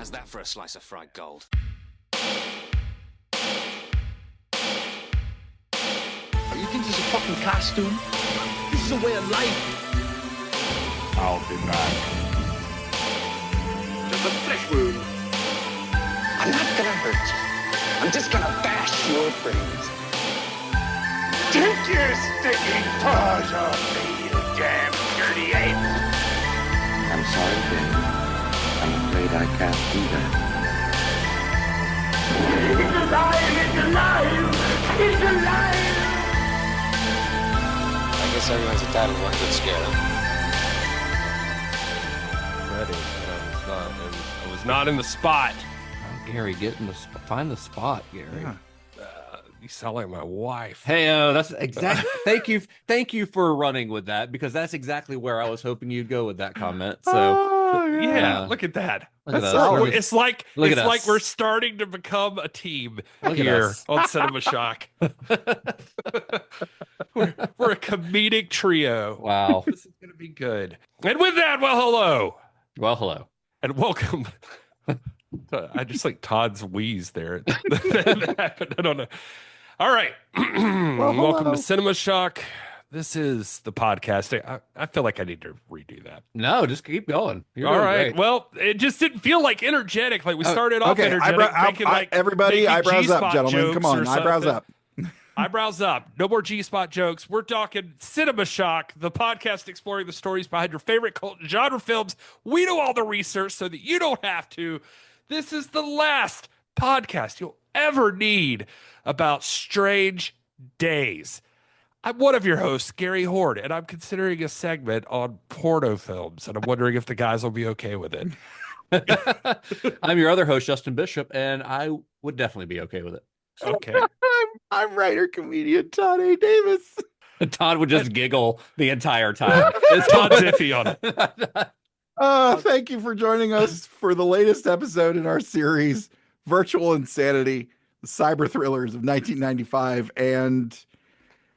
How's that for a slice of fried gold? You think this is a fucking costume? This is a way of life. I'll be back. Just a flesh wound. I'm not gonna hurt you. I'm just gonna bash your brains. Take your sticking paws off me, you damn dirty ape! I'm sorry, Dave. I'm afraid I can't do that. It's alive! It's alive! It's alive! I guess everyone's entitled to one good scare, huh? Ready. I was not in the spot. Oh, Gary, get in the find the spot, Gary. Yeah. You sound like my wife. Hey, that's exactly. Thank you for running with that, because that's exactly where I was hoping you'd go with that comment. So yeah, look at that. It's like we're starting to become a team here on Cinema Shock. we're a comedic trio. Wow, this is gonna be good. And with that, hello, and welcome. I just like Todd's wheeze there. That happened. I don't know. All right. Welcome to Cinema Shock. This is the podcast. I feel like I need to redo that. No, just keep going. You're all right. Great. Well, it just didn't feel like energetic. Like we started off energetic. Everybody, eyebrows up, gentlemen. Come on, eyebrows up. Eyebrows up. No more G-spot jokes. We're talking Cinema Shock, the podcast exploring the stories behind your favorite cult genre films. We do all the research so that you don't have to. This is the last podcast you'll ever need about strange days. I'm one of your hosts, Gary Horde, and I'm considering a segment on porno films, and I'm wondering if the guys will be okay with it. I'm your other host, Justin Bishop, and I would definitely be okay with it. Okay. I'm writer comedian Todd A. Davis. Todd would just giggle the entire time. Todd's iffy on it. Thank you for joining us for the latest episode in our series, Virtual Insanity, the cyber thrillers of 1995. And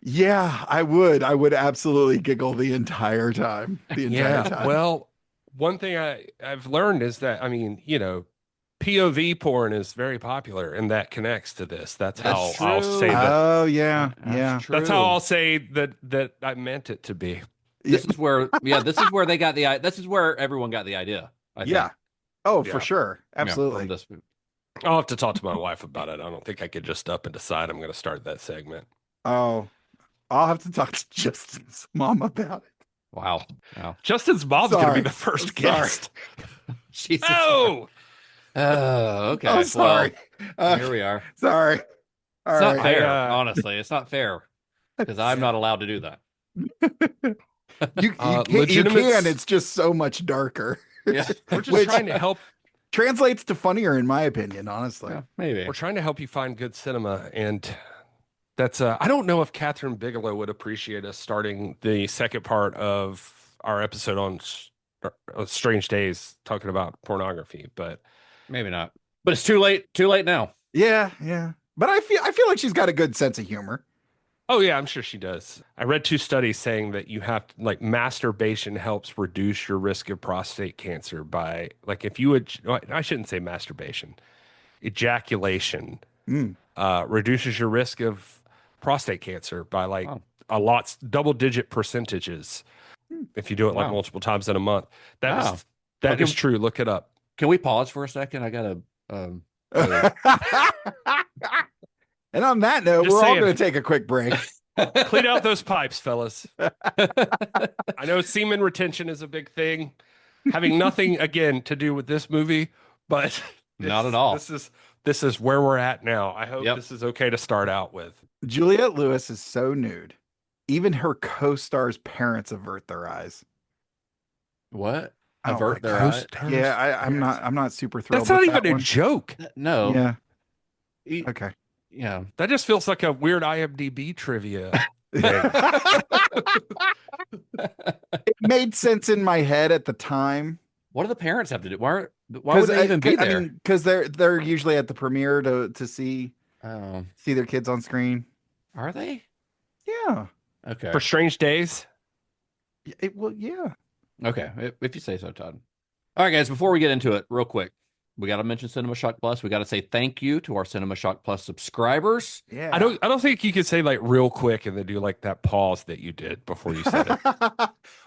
yeah, I would absolutely giggle the entire time. Time. Well, one thing I've learned is that, POV porn is very popular, and that connects to this. That's how I'll say that. Oh, yeah. That's how I'll say that I meant it to be. This is where they got this is where everyone got the idea. I think. Oh, for sure. Absolutely. I'll have to talk to my wife about it. I don't think I could just up and decide I'm going to start that segment. Oh, I'll have to talk to Justin's mom about it. Wow. Justin's mom's going to be the first guest. Jesus. Oh, okay. Oh, sorry. Here we are. Sorry. It's not fair, honestly. It's not fair because I'm not allowed to do that. You can. It's just so much darker. Yeah. We're just trying to help. Translates to funnier, in my opinion, honestly. Yeah, maybe. We're trying to help you find good cinema. And that's, I don't know if Catherine Bigelow would appreciate us starting the second part of our episode on Strange Days talking about pornography, but maybe not. But it's too late now. Yeah. But I feel like she's got a good sense of humor. Oh yeah, I'm sure she does. I read 2 studies saying that you have masturbation helps reduce your risk of prostate cancer by if you would, I shouldn't say masturbation, ejaculation reduces your risk of prostate cancer by a lot, double-digit percentages if you do it multiple times in a month. That is true. Look it up. Can we pause for a second? I gotta. And on that note, we're all going to take a quick break. Clean out those pipes, fellas. I know semen retention is a big thing, having nothing again to do with this movie, but not at all. This is where we're at now. I hope this is okay to start out with. Juliette Lewis is so nude, even her co-stars' parents avert their eyes. What? Avert their eyes? Yeah, I'm not super thrilled. That's not with even a joke. No. Yeah. Okay. Yeah. That just feels like a weird IMDb trivia thing. It made sense in my head at the time. What do the parents have to do? Why would they even be there? Because they're usually at the premiere to see their kids on screen. Are they? Yeah. Okay. For Strange Days? Yeah. Okay. If you say so, Todd. All right, guys, before we get into it, real quick, We got to mention Cinema Shock Plus. We got to say thank you to our Cinema Shock Plus subscribers. Yeah. I don't think you could say like real quick and then do like that pause that you did before you said it.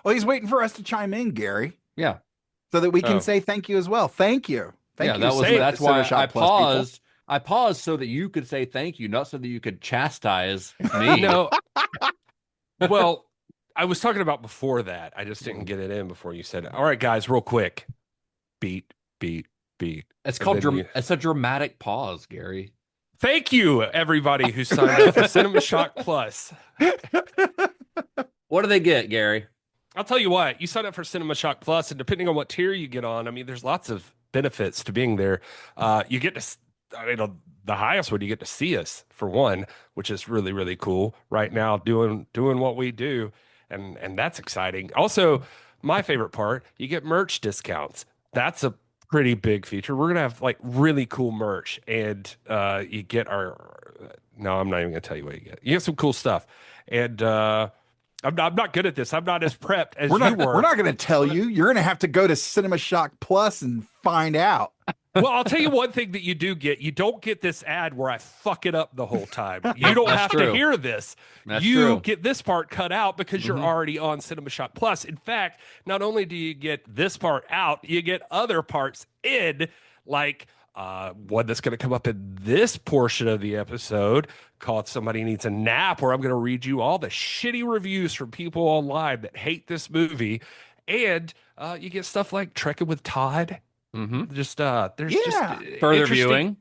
Well, he's waiting for us to chime in, Gary, Yeah. so that we can Oh. say thank you as well. Thank you. Thank Yeah, you. that was Cinema that's why Shock I Plus people. paused. I paused so that you could say thank you, not so that you could chastise me. No. Well, I was talking about before that. I just didn't get it in before you said it. All right, guys, real quick. Beat. It's And called then it's a dramatic pause, Gary. Thank you, everybody who signed up for Cinema Shock Plus. What do they get, Gary? I'll tell you what, you sign up for Cinema Shock Plus, and depending on what tier you get on, I mean, there's lots of benefits to being there. You get to, the highest one, you get to see us for one, which is really, really cool right now doing what we do. And that's exciting. Also, my favorite part, you get merch discounts. That's a pretty big feature. We're going to have like really cool merch, and you get no, I'm not even going to tell you what you get. You get some cool stuff. And, I'm not good at this. I'm not as prepped as you were. We're not going to tell you. You're going to have to go to Cinema Shock Plus and find out. Well, I'll tell you one thing that you do get. You don't get this ad where I fuck it up the whole time. You don't have true. to hear this. That's you true. get this part cut out because you're already on Cinema Shock Plus. In fact, not only do you get this part out, you get other parts in, like one that's going to come up in this portion of the episode called Somebody Needs a Nap, where I'm going to read you all the shitty reviews from people online that hate this movie. And you get stuff like Trekking with Todd. Just there's just Further viewing.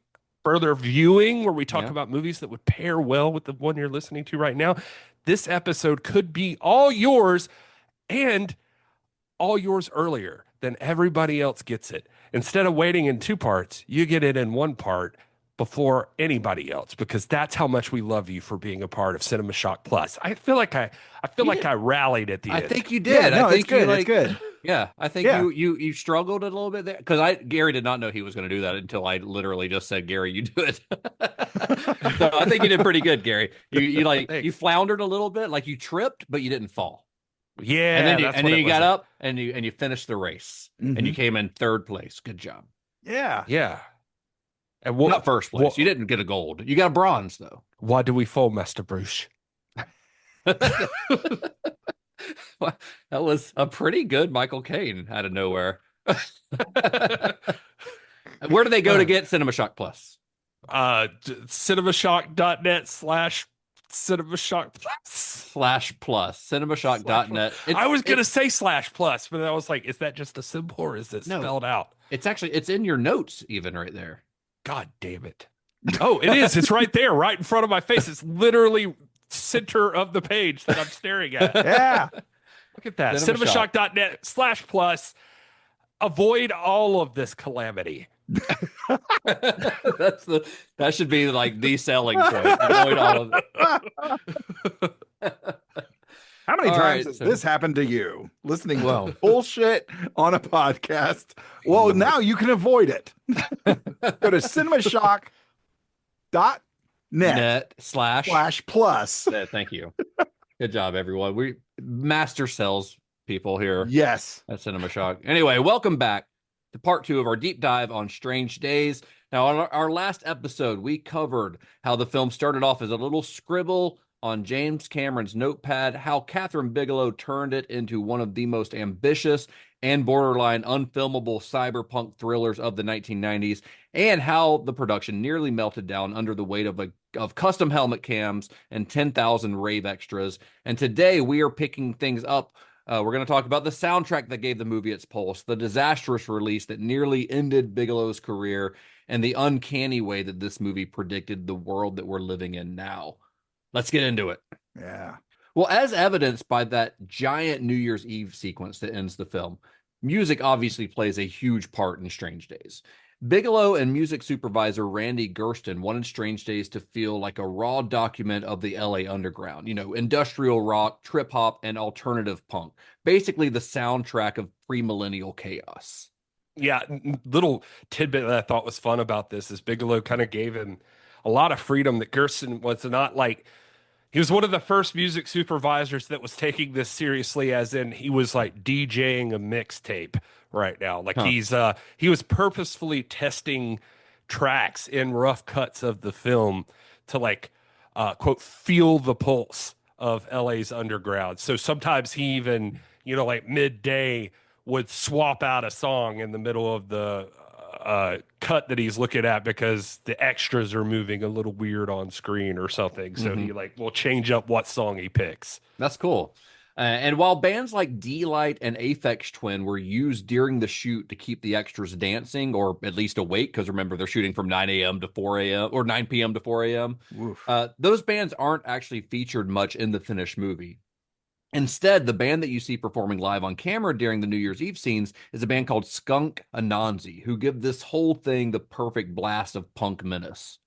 further viewing where we talk Yeah. about movies that would pair well with the one you're listening to right now. This episode could be all yours, and all yours earlier than everybody else gets it. Instead of waiting in two parts, you get it in one part before anybody else, because that's how much we love you for being a part of Cinema Shock Plus. I feel like I rallied at the I end. think you did. no, I think it's good. you, it's good. Yeah, I think Yeah. you struggled a little bit there because Gary did not know he was going to do that until I literally just said, Gary, you do it. So I think you did pretty good, Gary. You Thanks. you floundered a little bit, like you tripped, but you didn't fall. Yeah, And then that's you what it got was. up and you finished the race and you came in third place. Good job. Yeah. Yeah. And what, Not first place. what- You didn't get a gold. You got a bronze though. why do we fall, Master Bruce? Well, that was a pretty good Michael Caine out of nowhere. Where do they go to get Cinema Shock Plus? cinemashock.net/cinemashock plus. /plus cinemashock.net. I was gonna say /plus, but I was like, is that just a symbol or is it No. spelled out? It's in your notes even right there. God damn it. Oh, it is. It's right there, right in front of my face. It's literally center of the page that I'm staring at. Yeah. Look at that. Cinema Shock. cinemashock.net/plus. Avoid all of this calamity. That should be like the selling point. Avoid all of it. How many All times right, has so- this happened to you? Listening Well. to bullshit on a podcast. Well, now you can avoid it. Go to cinemashock.net net/plus. /plus. Thank you. Good job, everyone. We master sales people here Yes. at Cinema Shock. Anyway, welcome back to part 2 of our deep dive on Strange Days. Now, on our last episode, we covered how the film started off as a little scribble on James Cameron's notepad, how Catherine Bigelow turned it into one of the most ambitious and borderline unfilmable cyberpunk thrillers of the 1990s, and how the production nearly melted down under the weight of custom helmet cams and 10,000 rave extras. And today we are picking things up. We're going to talk about the soundtrack that gave the movie its pulse, the disastrous release that nearly ended Bigelow's career, and the uncanny way that this movie predicted the world that we're living in now. Let's get into it. Yeah. Well, as evidenced by that giant New Year's Eve sequence that ends the film, music obviously plays a huge part in Strange Days. Bigelow and music supervisor Randy Gersten wanted Strange Days to feel like a raw document of the LA underground, industrial rock, trip hop, and alternative punk. Basically the soundtrack of pre-millennial chaos. Yeah, little tidbit that I thought was fun about this is Bigelow kind of gave him a lot of freedom that Gersten was not like, He was one of the first music supervisors that was taking this seriously, as in he was like DJing a mixtape right now. Like Huh. he was purposefully testing tracks in rough cuts of the film to like quote feel the pulse of LA's underground. So sometimes he even, like midday would swap out a song in the middle of the cut that he's looking at because the extras are moving a little weird on screen or something. So he like will change up what song he picks. That's cool. And while bands like D-Light and Aphex Twin were used during the shoot to keep the extras dancing or at least awake, because remember they're shooting from 9 a.m. to 4 a.m. or 9 p.m. to 4 a.m. Those bands aren't actually featured much in the finished movie. Instead, the band that you see performing live on camera during the New Year's Eve scenes is a band called Skunk Anansi, who give this whole thing the perfect blast of punk menace.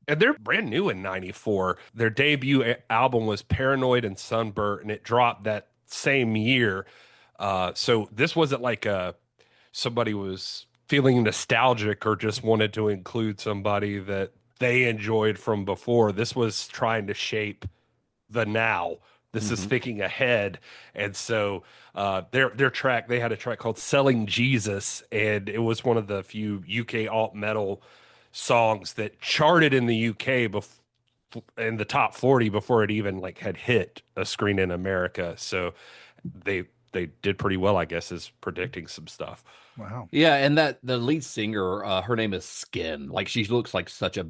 And they're brand new in 94. Their debut album was Paranoid and Sunburnt, and it dropped that same year. So this wasn't like somebody was feeling nostalgic or just wanted to include somebody that they enjoyed from before. This was trying to shape the now. This is thinking ahead. And so their track, they had a track called Selling Jesus, and it was one of the few UK alt metal songs that charted in the UK in the top 40 before it even like had hit a screen in America. So they did pretty well, I guess, is predicting some stuff. Wow. Yeah, and that the lead singer, her name is Skin. Like she looks like such a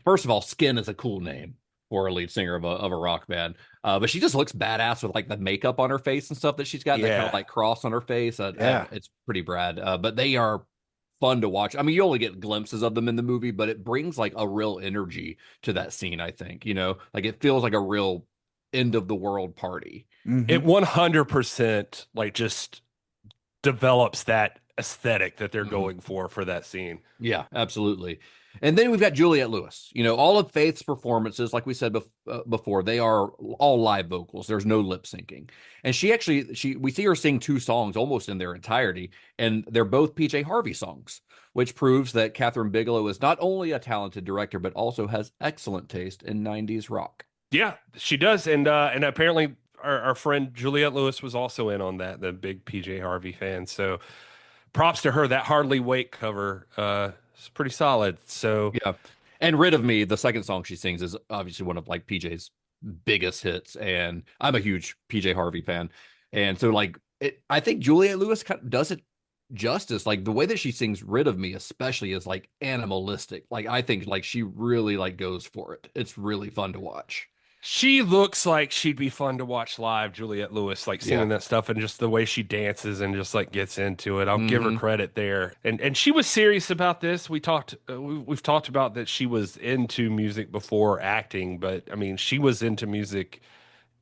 first of all, Skin is a cool name for a lead singer of a rock band. But she just looks badass with like the makeup on her face and stuff that she's got, that kind of like cross on her face. It's pretty rad. But they are fun to watch. I mean, you only get glimpses of them in the movie, but it brings like a real energy to that scene, I think. Like it feels like a real end of the world party. It 100% like just develops that aesthetic that they're going for that scene. Yeah, absolutely. And then we've got Juliette Lewis. All of Faith's performances, like we said before, they are all live vocals. There's no lip syncing. And we see her sing 2 songs almost in their entirety, and they're both PJ Harvey songs, which proves that Catherine Bigelow is not only a talented director, but also has excellent taste in 90s rock. Yeah, she does. And apparently our friend Juliette Lewis was also in on that, the big PJ Harvey fan. So props to her. That Hardly Wait cover is pretty solid. So yeah. And Rid of Me, the second song she sings, is obviously one of like PJ's biggest hits. And I'm a huge PJ Harvey fan. And so like I think Juliette Lewis kind of does it justice. Like the way that she sings Rid of Me especially is like animalistic. Like I think like she really like goes for it. It's really fun to watch. she looks like she'd be fun to watch live, Juliette Lewis, like singing that stuff, and just the way she dances and just like gets into it. I'll give her credit there. And she was serious about this. We've talked about that she was into music before acting, but I mean, she was into music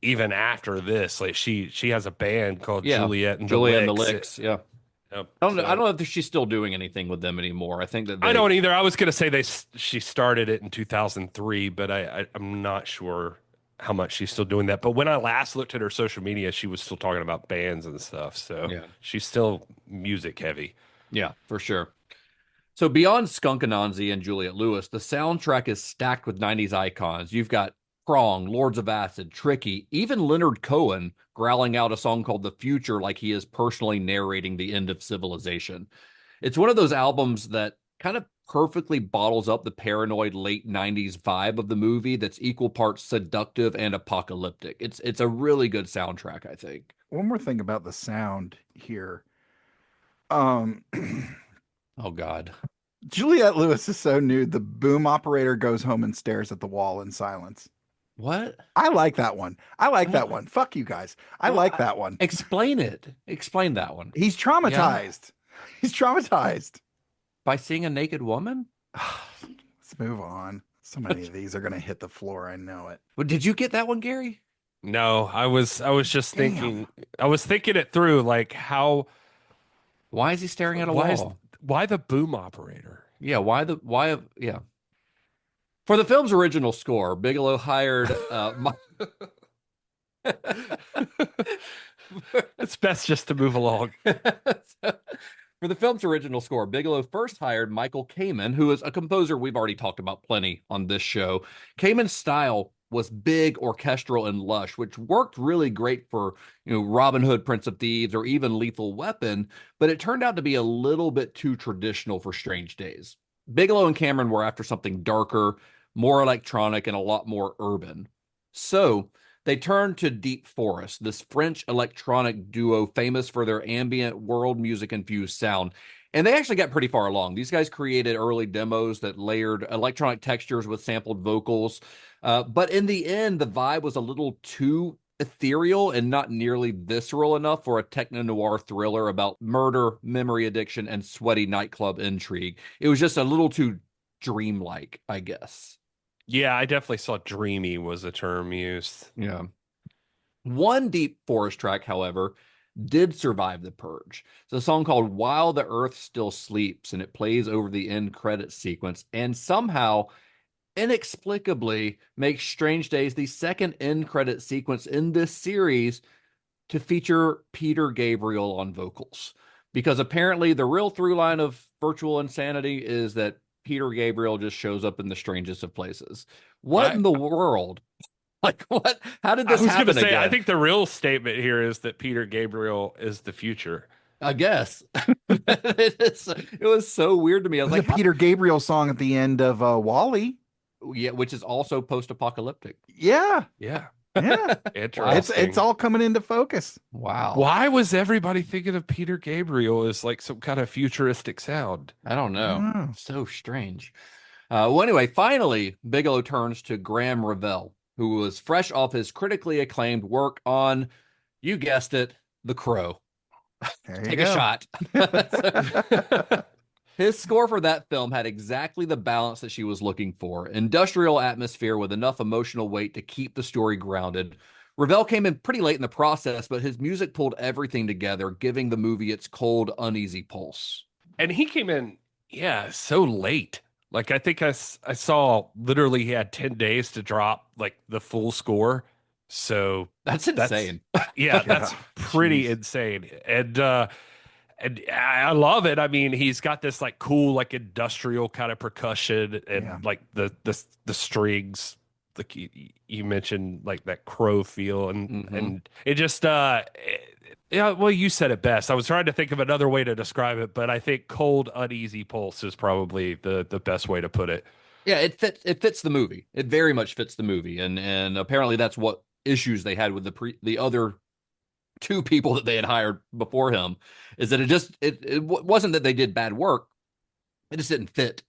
even after this. Like she has a band called Juliette and the Licks. Yeah. Yep. I don't know if she's still doing anything with them anymore. I think that I don't either. I was going to say she started it in 2003, but I'm not sure how much she's still doing that. But when I last looked at her social media, she was still talking about bands and stuff. So she's still music heavy. Yeah, for sure. So beyond Skunk Anansi and Juliette Lewis, the soundtrack is stacked with 90s icons. You've got Prong, Lords of Acid, Tricky, even Leonard Cohen growling out a song called The Future like he is personally narrating the end of civilization. It's one of those albums that kind of perfectly bottles up the paranoid late 90s vibe of the movie that's equal parts seductive and apocalyptic. It's a really good soundtrack, I think. One more thing about the sound here. Oh, God. Juliette Lewis is so nude, the boom operator goes home and stares at the wall in silence. What? I like that one. That one. Fuck you guys. I like that one. Explain it. Explain that one. He's traumatized. Yeah. He's traumatized. By seeing a naked woman? Let's move on. So many of these are going to hit the floor. I know it. Well, did you get that one, Gary? No, I was just thinking. I was thinking it through, like how. Why is he staring at a wall? Why the boom operator? Yeah, yeah. For the film's original score, Bigelow hired It's best just to move along. For the film's original score, Bigelow first hired Michael Kamen, who is a composer we've already talked about plenty on this show. Kamen's style was big, orchestral, and lush, which worked really great for, Robin Hood, Prince of Thieves, or even Lethal Weapon, but it turned out to be a little bit too traditional for Strange Days. Bigelow and Cameron were after something darker, more electronic, and a lot more urban. So they turned to Deep Forest, this French electronic duo famous for their ambient world music infused sound. And they actually got pretty far along. These guys created early demos that layered electronic textures with sampled vocals. But in the end, the vibe was a little too ethereal and not nearly visceral enough for a techno-noir thriller about murder, memory addiction, and sweaty nightclub intrigue. It was just a little too dreamlike, I guess. Yeah, I definitely saw dreamy was a term used. Yeah. One Deep Forest track, however, did survive the purge. It's a song called While the Earth Still Sleeps, and it plays over the end credits sequence and somehow, inexplicably, makes Strange Days the second end credit sequence in this series to feature Peter Gabriel on vocals. Because apparently the real through line of Virtual Insanity is that Peter Gabriel just shows up in the strangest of places. What in the world? Like, what? How did this happen? I was going to say, again? I think the real statement here is that Peter Gabriel is the future. I guess. It was so weird to me. I was There's like, a Peter Gabriel song at the end of Wall-E. yeah, which is also post-apocalyptic. Yeah. Yeah. Yeah. Interesting. It's all coming into focus. Wow. Why was everybody thinking of Peter Gabriel as like some kind of futuristic sound? I don't know. Oh. So strange. Well, anyway, finally, Bigelow turns to Graeme Revell, who was fresh off his critically acclaimed work on, you guessed it, The Crow. Take a shot. His score for that film had exactly the balance that she was looking for. Industrial atmosphere with enough emotional weight to keep the story grounded. Revell came in pretty late in the process, but his music pulled everything together, giving the movie its cold, uneasy pulse. And he came in, so late. Like, I think I saw literally he had 10 days to drop like the full score. So That's insane. That's pretty insane. And I love it. I mean, he's got this like cool, like industrial kind of percussion and like the strings, like you mentioned, like that crow feel, and it just well, you said it best. I was trying to think of another way to describe it, but I think cold, uneasy pulse is probably the best way to put it. Yeah, it fits the movie. It very much fits the movie, and apparently that's what issues they had with the other two people that they had hired before him, is that it wasn't that they did bad work, it just didn't fit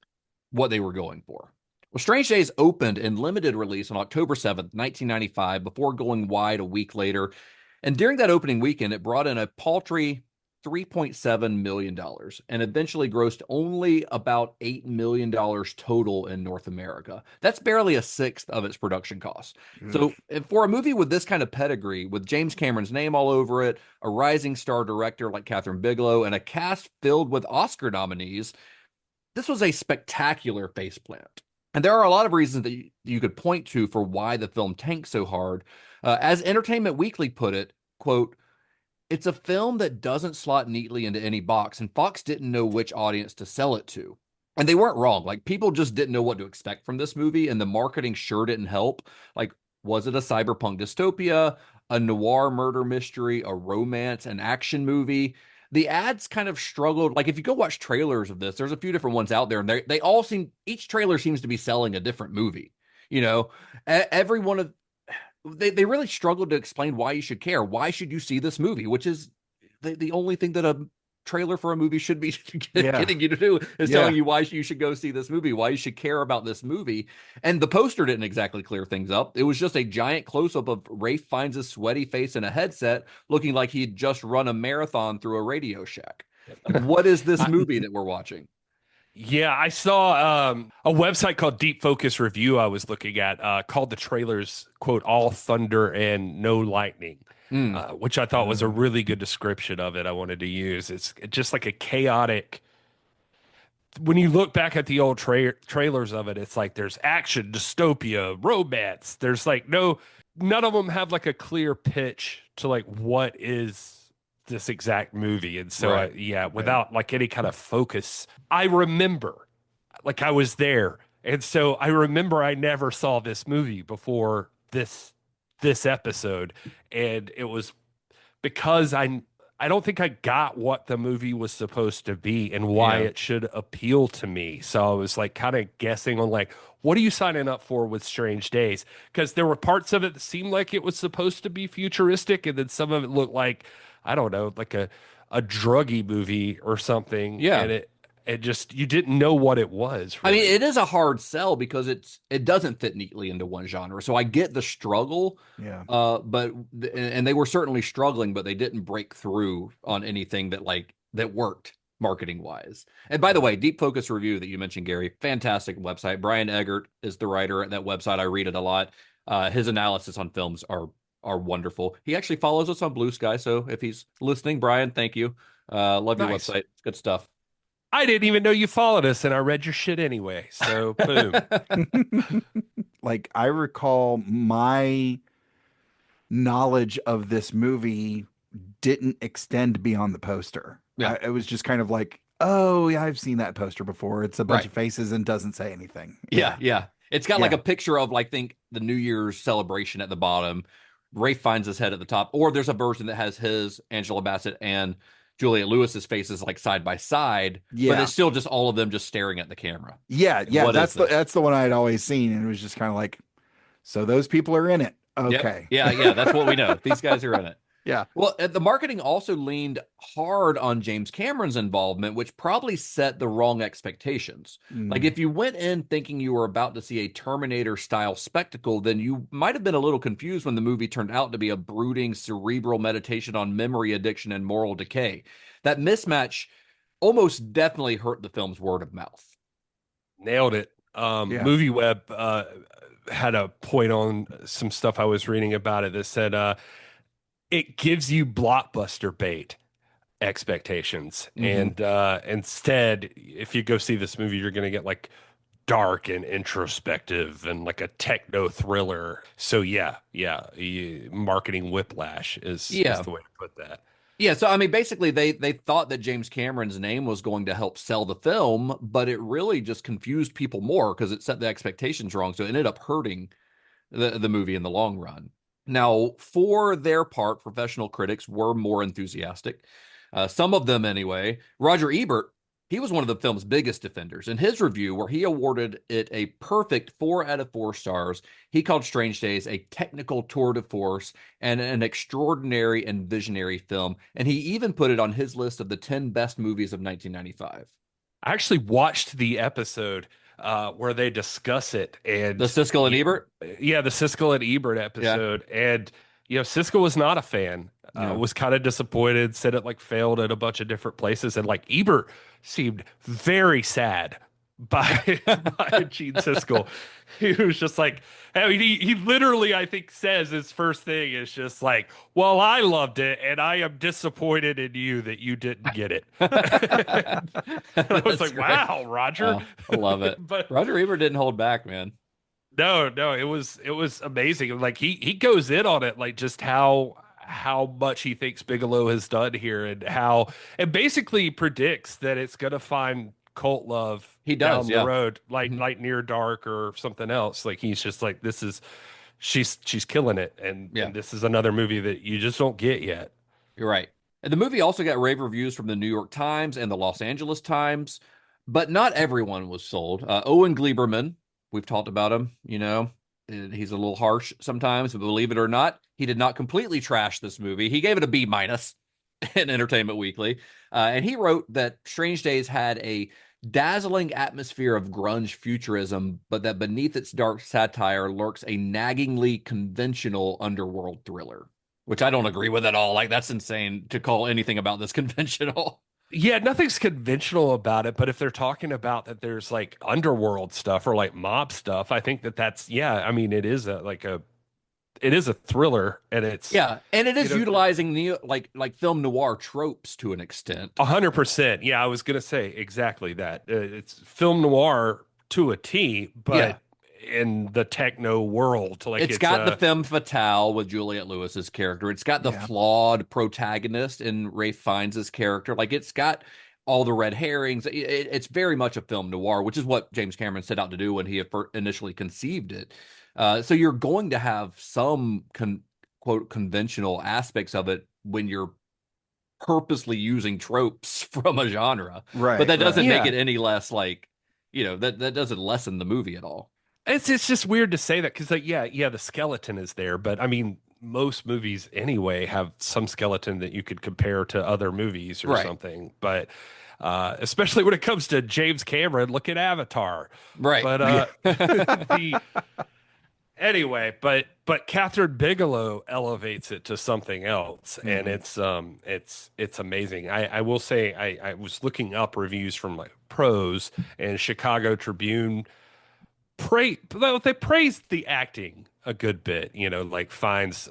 what they were going for. Well, Strange Days opened in limited release on October 7th, 1995, before going wide a week later. And during that opening weekend, it brought in a paltry $3.7 million and eventually grossed only about $8 million total in North America. That's barely a sixth of its production costs. So for a movie with this kind of pedigree, with James Cameron's name all over it, a rising star director like Catherine Bigelow, and a cast filled with Oscar nominees, this was a spectacular faceplant. And there are a lot of reasons that you could point to for why the film tanked so hard. As Entertainment Weekly put it, quote, "It's a film that doesn't slot neatly into any box, and Fox didn't know which audience to sell it to." And they weren't wrong. Like, people just didn't know what to expect from this movie, and the marketing sure didn't help. Like, was it a cyberpunk dystopia, a noir murder mystery, a romance, an action movie? The ads kind of struggled. Like, if you go watch trailers of this, there's a few different ones out there, and they all seem, each trailer seems to be selling a different movie. Every one of they really struggled to explain why you should care. Why should you see this movie? Which is the only thing that a trailer for a movie should be getting you to do, is telling you why you should go see this movie, why you should care about this movie. And the poster didn't exactly clear things up. It was just a giant close-up of Rafe Fiennes' sweaty face in a headset, looking like he'd just run a marathon through a Radio Shack. What is this movie that we're watching? Yeah, I saw a website called Deep Focus Review I was looking at called the trailers, quote, "all thunder and no lightning," which I thought was a really good description of it. I wanted to use. It's just like a chaotic. When you look back at the old trailers of it, it's like there's action, dystopia, romance. There's like none of them have like a clear pitch to like what is this exact movie. And so without like any kind of focus, I remember like I was there And so I remember I never saw this movie before this episode, and it was because I don't think I got what the movie was supposed to be and why Yeah. it should appeal to me. So I was like kind of guessing on like, what are you signing up for with Strange Days? Because there were parts of it that seemed like it was supposed to be futuristic, and then some of it looked like, I don't know, like a druggy movie or something. Yeah. And it just, you didn't know what it was I mean, really. it is a hard sell because it doesn't fit neatly into one genre. So I get the struggle, Yeah. and they were certainly struggling, but they didn't break through on anything that worked marketing wise. And by the way, Deep Focus Review that you mentioned, Gary, fantastic website. Brian Eggert is the writer at that website. I read it a lot. His analysis on films are wonderful. He actually follows us on Blue Sky, so if he's listening, Brian, thank you. Love your Nice. website. It's good stuff. I didn't even know you followed us, and I read your shit anyway. So boom. Like I recall my knowledge of this movie didn't extend beyond the poster. Yeah. It was just kind of like, oh yeah, I've seen that poster before. It's a bunch Right. of faces and doesn't say anything. Yeah. It's got like Yeah. a picture of like think the New Year's celebration at the bottom. Rafe finds his head at the top, or there's a version that has his Angela Bassett and Juliette Lewis's faces like side by side, but Yeah. it's still just all of them just staring at the camera. Yeah, yeah, What is this? that's the one I'd always seen, and it was just kind of like, so those people are in it. Yep. Okay. Yeah, that's what we know. These guys are in it. Yeah. Well, the marketing also leaned hard on James Cameron's involvement, which probably set the wrong expectations. Like if you went in thinking you were about to see a Terminator style spectacle, then you might have been a little confused when the movie turned out to be a brooding cerebral meditation on memory addiction and moral decay. That mismatch almost definitely hurt the film's word of mouth. Nailed it. Yeah. Movie Web had a point on some stuff I was reading about it that said it gives you blockbuster bait expectations. And instead, if you go see this movie, you're going to get like dark and introspective and like a techno thriller. So marketing whiplash is the way to put that. Yeah, so I mean, basically, they thought that James Cameron's name was going to help sell the film, but it really just confused people more because it set the expectations wrong. So it ended up hurting the movie in the long run. Now, for their part, professional critics were more enthusiastic. Some of them, anyway. Roger Ebert, he was one of the film's biggest defenders. In his review, where he awarded it a perfect 4 out of 4 stars, he called Strange Days a technical tour de force and an extraordinary and visionary film. And he even put it on his list of the 10 best movies of 1995. I actually watched the episode where they discuss it, and The Siskel and Ebert? Yeah, the Siskel and Ebert episode. And Siskel was not a fan. Was kind of disappointed, said it like failed at a bunch of different places, and like Ebert seemed very sad by Gene Siskel. He was just like, I mean, he literally, I think, says his first thing is just like, well, I loved it, and I am disappointed in you that you didn't get it. And I was like, great. wow, Roger. Oh, I love it. But Roger Ebert didn't hold back, man. no, it was amazing. Like he goes in on it, like just how much he thinks Bigelow has done here, and basically predicts that it's gonna find cult love He does, down yeah. the road, like Near Dark or something else. Like he's just like, she's killing it, and this is another movie that you just don't get yet. You're right. And the movie also got rave reviews from the New York Times and the Los Angeles Times, but not everyone was sold. Owen Gleiberman, we've talked about him, he's a little harsh sometimes, but believe it or not, he did not completely trash this movie. He gave it a B- in Entertainment Weekly. And he wrote that Strange Days had a dazzling atmosphere of grunge futurism, but that beneath its dark satire lurks a naggingly conventional underworld thriller, which I don't agree with at all. Like, that's insane to call anything about this conventional. Yeah, nothing's conventional about it, but if they're talking about that there's like underworld stuff or like mob stuff, I think that's I mean, it is a thriller, and it's and it is utilizing like film noir tropes to an extent. 100%. Yeah, I was gonna say exactly that. It's film noir to a T, but in the techno world, like it's got the femme fatale with Juliette Lewis's character. It's got the flawed protagonist in Ralph Fiennes' character. Like it's got all the red herrings. It's very much a film noir, which is what James Cameron set out to do when he initially conceived it. So you're going to have some quote conventional aspects of it when you're purposely using tropes from a genre, Right, but that doesn't right. make Yeah. it any less like, that doesn't lessen the movie at all. It's just weird to say that because like yeah the skeleton is there, but I mean most movies anyway have some skeleton that you could compare to other movies or Right. something. But especially when it comes to James Cameron, look at Avatar. Right. But anyway, but Catherine Bigelow elevates it to something else, and it's amazing. I will say I was looking up reviews from like pros and Chicago Tribune they praised the acting a good bit, like finds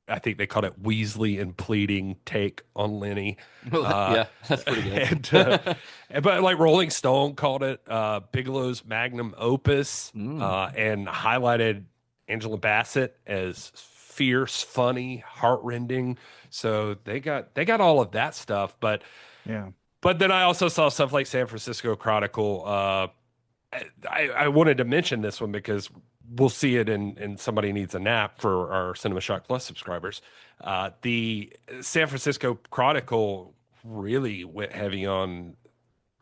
I think they called it Weasley and pleading take on Lenny. Yeah, that's pretty good. But like Rolling Stone called it Bigelow's magnum opus, and highlighted Angela Bassett as fierce, funny, heartrending. So they got all of that stuff. But Yeah. but then I also saw stuff like San Francisco Chronicle. I wanted to mention this one because we'll see it in Somebody Needs a Nap for our Cinema Shock Plus subscribers. The San Francisco Chronicle really went heavy on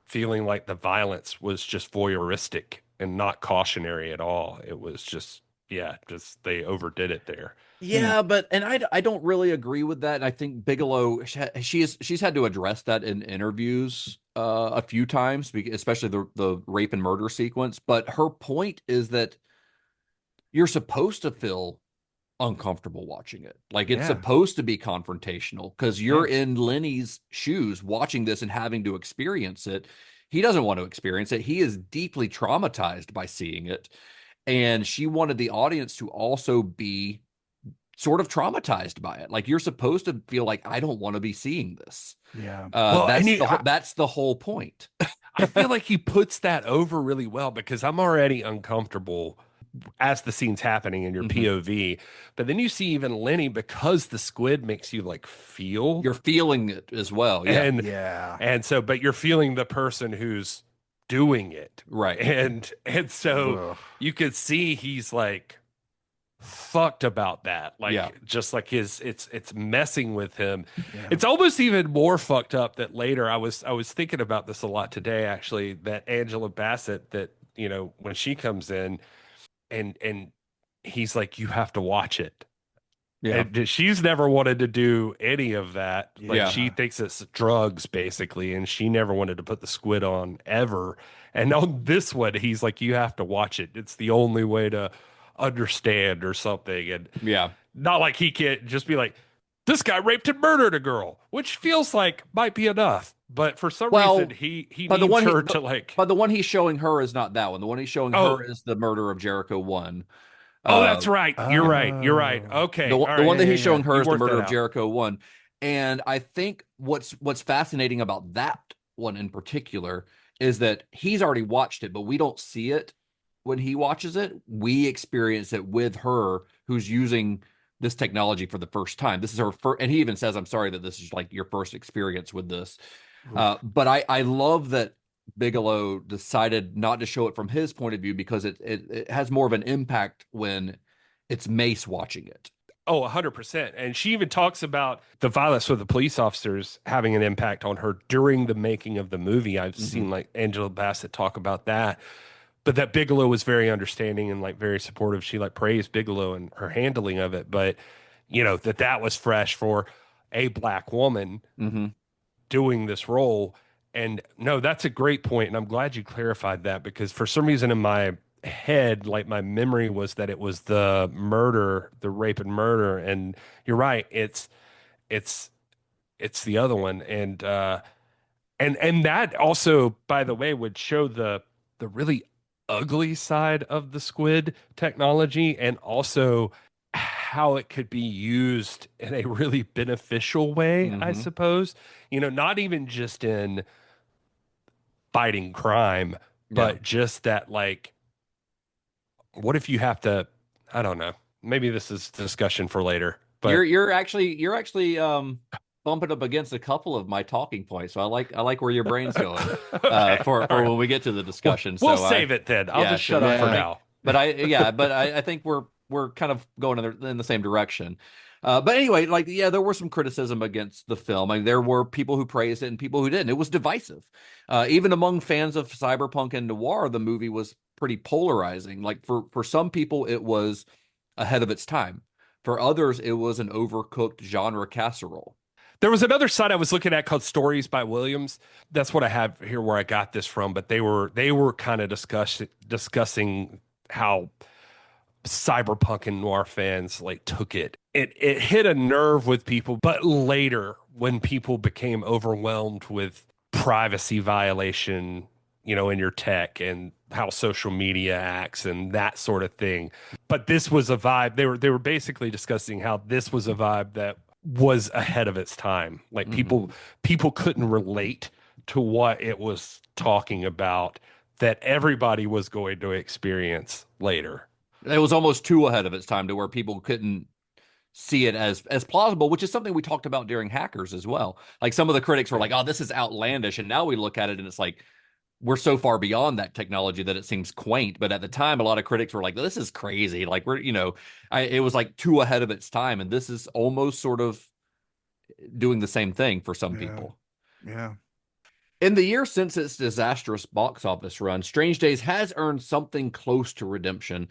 feeling like the violence was just voyeuristic and not cautionary at all. It was just they overdid it there. Yeah, but I don't really agree with that. And I think Bigelow she's had to address that in interviews a few times, especially the rape and murder sequence. But her point is that you're supposed to feel uncomfortable watching it. Like it's supposed to be confrontational because you're in Lenny's shoes watching this and having to experience it. He doesn't want to experience it. He is deeply traumatized by seeing it. And she wanted the audience to also be sort of traumatized by it. Like you're supposed to feel like, I don't want to be seeing this. Yeah. That's the whole point. I feel like he puts that over really well because I'm already uncomfortable as the scene's happening in your POV. But then you see even Lenny, because the squid makes you like feel. You're feeling it as well. Yeah. And so, but you're feeling the person who's doing it. Right. And so you could see he's like fucked about that. Like just like it's messing with him. Yeah. It's almost even more fucked up that later I was thinking about this a lot today, actually, that Angela Bassett, that, when she comes in and he's like, you have to watch it. Yeah. And she's never wanted to do any of that. Like she thinks it's drugs basically. And she never wanted to put the squid on ever. And on this one, he's like, you have to watch it. It's the only way to understand or something. And not like he can't just be like, this guy raped and murdered a girl, which feels like might be enough. But for some reason, he needs her to like. But the one he's showing her is not that one. The one he's showing her is the murder of Jericho 1. Oh, that's right. You're right. Okay. The one that he's showing her is the murder of Jericho 1. And I think what's fascinating about that one in particular is that he's already watched it, but we don't see it when he watches it. We experience it with her, who's using this technology for the first time. This is her first, and he even says, I'm sorry that this is like your first experience with this. But I love that Bigelow decided not to show it from his point of view because it has more of an impact when it's Mace watching it. Oh, 100%. And she even talks about the violence with the police officers having an impact on her during the making of the movie. I've seen like Angela Bassett talk about that. But that Bigelow was very understanding and like very supportive. She like praised Bigelow and her handling of it. But, that was fresh for a Black woman doing this role. And no, that's a great point. And I'm glad you clarified that because for some reason in my head, like my memory was that it was the rape and murder. And you're right. It's the other one. And that also, by the way, would show the really ugly side of the squid technology and also how it could be used in a really beneficial way, I suppose. Not even just in fighting crime, but just that, like, what if you have to, I don't know, maybe this is discussion for later, but you're actually bumping up against a couple of my talking points. So I like where your brain's going Okay. for All right. when we get to the discussion. We'll so save it then. I'll yeah, just shut up for now. but I think we're kind of going in the same direction. But anyway, like, yeah, there were some criticism against the film. I mean, there were people who praised it and people who didn't. It was divisive. Even among fans of cyberpunk and noir, the movie was pretty polarizing. Like for some people, it was ahead of its time. For others, it was an overcooked genre casserole. There was another site I was looking at called Stories by Williams. That's what I have here where I got this from, but they were kind of discussing how cyberpunk and noir fans like took it. It hit a nerve with people, but later when people became overwhelmed with privacy violation, in your tech and how social media acts and that sort of thing. But this was a vibe. They were basically discussing how this was a vibe that was ahead of its time. Like people couldn't relate to what it was talking about that everybody was going to experience later. It was almost too ahead of its time to where people couldn't see it as plausible, which is something we talked about during Hackers as well. Like some of the critics were like, "Oh, this is outlandish," and now we look at it and it's like we're so far beyond that technology that it seems quaint. But at the time, a lot of critics were like, "This is crazy." Like it was like too ahead of its time, and this is almost sort of doing the same thing for some people. Yeah. In the year since its disastrous box office run, Strange Days has earned something close to redemption.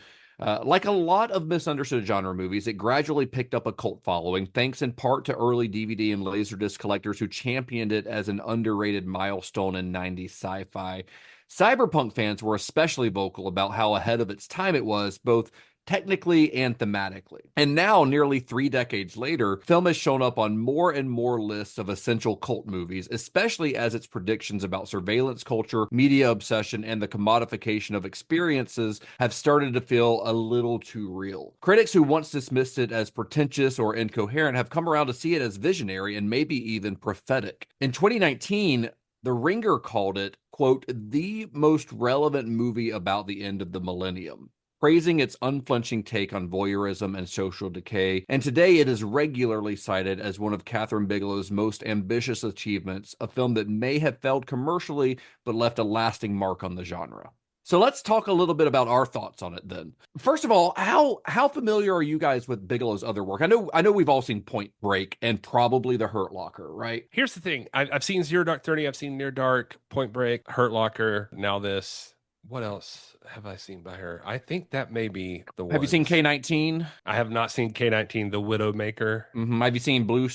Like a lot of misunderstood genre movies, it gradually picked up a cult following, thanks in part to early DVD and Laserdisc collectors who championed it as an underrated milestone in 90s sci-fi. Cyberpunk fans were especially vocal about how ahead of its time it was, both technically and thematically. And now, nearly 3 decades later, film has shown up on more and more lists of essential cult movies, especially as its predictions about surveillance culture, media obsession, and the commodification of experiences have started to feel a little too real. Critics who once dismissed it as pretentious or incoherent have come around to see it as visionary and maybe even prophetic. In 2019, The Ringer called it, quote, the most relevant movie about the end of the millennium, praising its unflinching take on voyeurism and social decay, and today it is regularly cited as one of Kathryn Bigelow's most ambitious achievements, a film that may have failed commercially but left a lasting mark on the genre. So let's talk a little bit about our thoughts on it then. First of all, how familiar are you guys with Bigelow's other work? I know we've all seen Point Break and probably The Hurt Locker, right? Here's the thing. I've seen Zero Dark 30. I've seen Near Dark, Point Break, Hurt Locker, now this. What else have I seen by her? I think that may be the one. Have you seen K-19? I have not seen K-19, The Widowmaker. Mm-hmm. Have you seen Blue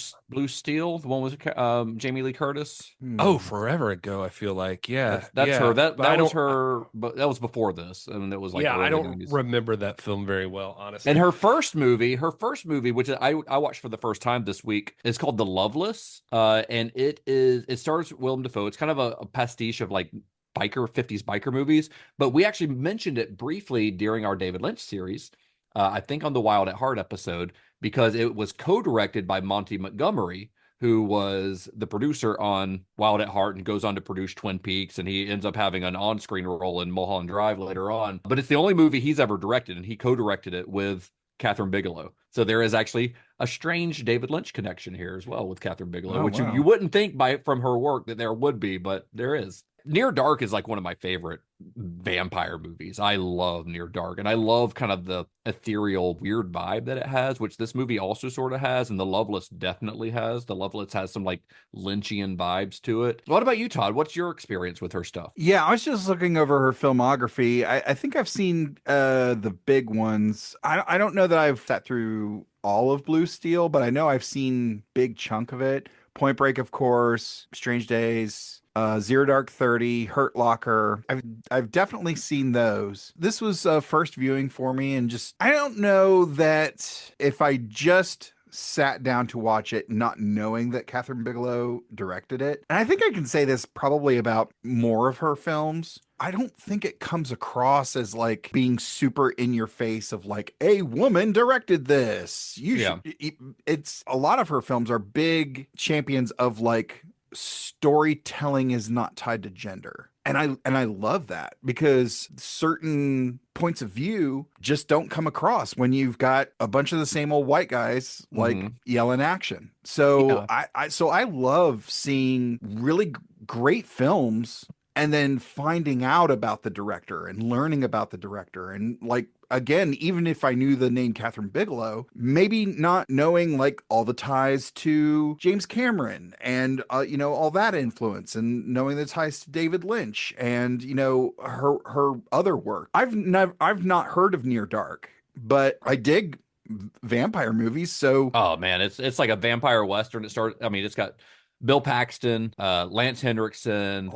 Steel, the one with Jamie Lee Curtis? Oh, forever ago, I feel like. Yeah. That's her. That was her. But that was before this. And it was like, I don't 90s. remember that film very well, honestly. And her first movie, which I watched for the first time this week, is called The Loveless. And it stars Willem Dafoe. It's kind of a pastiche of like 50s biker movies, but we actually mentioned it briefly during our David Lynch series, I think on the Wild at Heart episode, because it was co-directed by Monty Montgomery, who was the producer on Wild at Heart and goes on to produce Twin Peaks, and he ends up having an on-screen role in Mulholland Drive later on. But it's the only movie he's ever directed, and he co-directed it with Kathryn Bigelow. So there is actually a strange David Lynch connection here as well with Kathryn Bigelow, which you wouldn't think from her work that there would be, but there is. Near Dark is like one of my favorite vampire movies. I love Near Dark, and I love kind of the ethereal, weird vibe that it has, which this movie also sort of has, and The Loveless definitely has. The Loveless has some like Lynchian vibes to it. What about you, Todd? What's your experience with her stuff? Yeah, I was just looking over her filmography. I think I've seen the big ones. I don't know that I've sat through all of Blue Steel, but I know I've seen big chunk of it. Point Break, of course, Strange Days, Zero Dark 30, Hurt Locker. I've definitely seen those. This was a first viewing for me, and just I don't know that if I just sat down to watch it not knowing that Kathryn Bigelow directed it. And I think I can say this probably about more of her films. I don't think it comes across as like being super in your face of like a woman directed this. It's a lot of her films are big champions of like storytelling is not tied to gender. And I love that because certain points of view just don't come across when you've got a bunch of the same old white guys like yelling action. So I love seeing really great films and then finding out about the director and learning about the director. And like, again, even if I knew the name Catherine Bigelow, maybe not knowing like all the ties to James Cameron and, all that influence, and knowing the ties to David Lynch and, her other work. I've not heard of Near Dark, but I dig vampire movies. So, oh man, it's like a vampire western. It's got Bill Paxton, Lance Henriksen,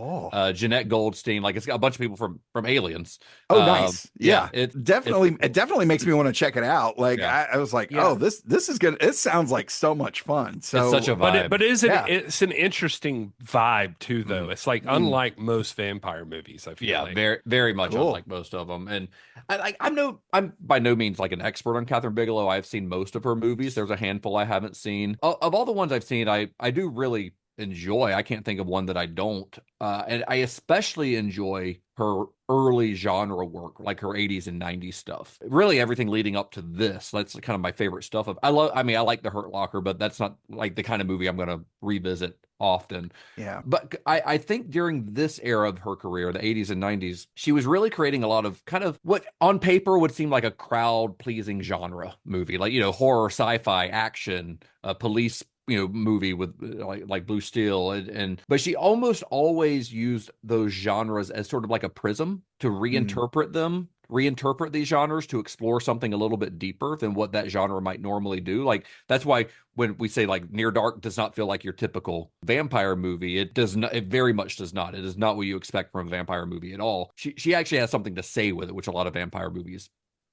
Jeanette Goldstein. Like, it's got a bunch of people from Aliens. Oh, nice. Yeah. It definitely makes me want to check it out. Like, I was like, oh, this is good. It sounds like so much fun. So it's such a vibe. But it's an interesting vibe too, though. It's like unlike most vampire movies, I feel like. very, very much unlike most of them. And I'm by no means like an expert on Catherine Bigelow. I've seen most of her movies. There's a handful I haven't seen. Of all the ones I've seen, I do really enjoy. I can't think of one that I don't. And I especially enjoy her early genre work, like her 80s and 90s stuff. Really everything leading up to this. That's kind of my favorite stuff. I like The Hurt Locker, but that's not like the kind of movie I'm going to revisit often. Yeah. But I think during this era of her career, the 80s and 90s, she was really creating a lot of kind of what on paper would seem like a crowd pleasing genre movie, like, horror, sci-fi, action, police movie with like Blue Steel, but she almost always used those genres as sort of like a prism to reinterpret these genres to explore something a little bit deeper than what that genre might normally do. Like, that's why when we say like Near Dark does not feel like your typical vampire movie, it does not. It very much does not. It is not what you expect from a vampire movie at all. She actually has something to say with it, which a lot of vampire movies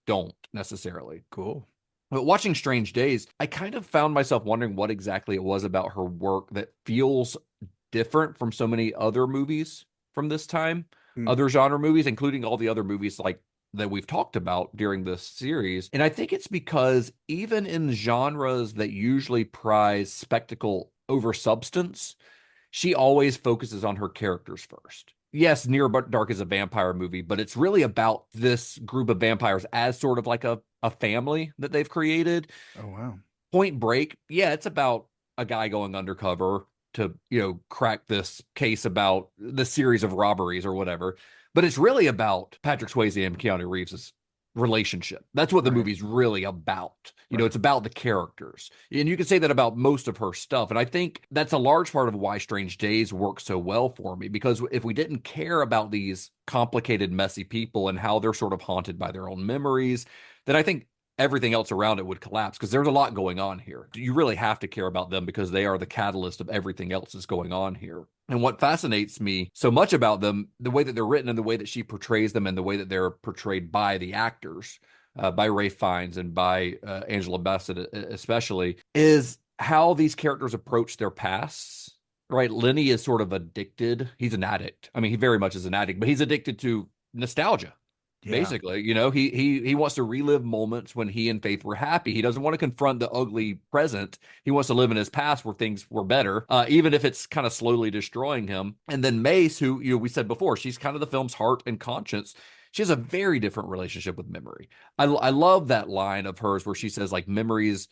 don't necessarily. Cool. But watching Strange Days, I kind of found myself wondering what exactly it was about her work that feels different from so many other movies from this time, other genre movies, including all the other movies like that we've talked about during this series. And I think it's because even in genres that usually prize spectacle over substance, she always focuses on her characters first. Yes, Near Dark is a vampire movie, but it's really about this group of vampires as sort of like a family that they've created. Oh, wow. Point Break, yeah, it's about a guy going undercover to, crack this case about the series of robberies or whatever. But it's really about Patrick Swayze and Keanu Reeves' relationship. That's what the movie's really about. It's about the characters. And you can say that about most of her stuff. And I think that's a large part of why Strange Days works so well for me, because if we didn't care about these complicated, messy people and how they're sort of haunted by their own memories, then I think everything else around it would collapse, because there's a lot going on here. You really have to care about them because they are the catalyst of everything else that's going on here. And what fascinates me so much about them, the way that they're written and the way that she portrays them and the way that they're portrayed by the actors, by Ralph Fiennes and by Angela Bassett especially, is how these characters approach their pasts. Right? Lenny is sort of addicted. He's an addict. I mean, he very much is an addict, but he's addicted to nostalgia. Yeah. Basically, he wants to relive moments when he and Faith were happy. He doesn't want to confront the ugly present. He wants to live in his past where things were better, even if it's kind of slowly destroying him. And then Mace, who we said before, she's kind of the film's heart and conscience. She has a very different relationship with memory. I love that line of hers where she says, like, memories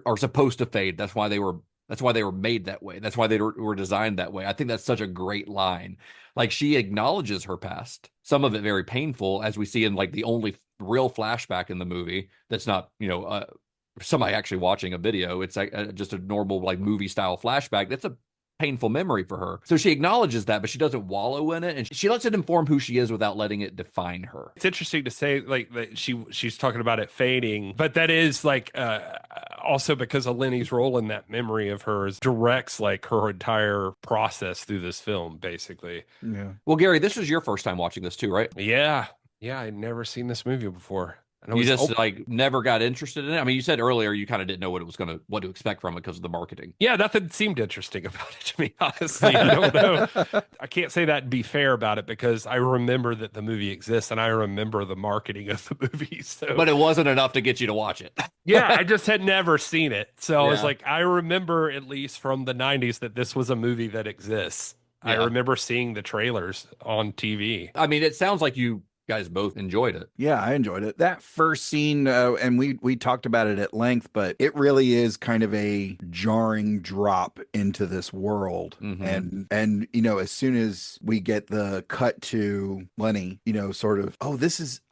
are supposed to fade. That's why they were made that way. That's why they were designed that way. I think that's such a great line. Like, she acknowledges her past, some of it very painful, as we see in like the only real flashback in the movie that's not, somebody actually watching a video. It's like just a normal like movie style flashback. That's a painful memory for her. So she acknowledges that, but she doesn't wallow in it, and she lets it inform who she is without letting it define her. It's interesting to say like that she's talking about it fading, but that is like also because of Lenny's role in that memory of hers directs like her entire process through this film, basically. Yeah. Well, Gary, this was your first time watching this too, right? Yeah. I'd never seen this movie before. You just like never got interested in it. I mean, you said earlier you kind of didn't know what to expect from it because of the marketing. Yeah, nothing seemed interesting about it to me, honestly. I don't know. I can't say that and be fair about it, because I remember that the movie exists and I remember the marketing of the movie. So. But it wasn't enough to get you to watch it. Yeah, I just had never seen it. So I was like, I remember at least from the 90s that this was a movie that exists. Yeah. I remember seeing the trailers on TV. I mean, it sounds like you guys both enjoyed it. Yeah, I enjoyed it. That first scene, and we talked about it at length, but it really is kind of a jarring drop into this world. And you know, as soon as we get the cut to Lenny, you know, sort of,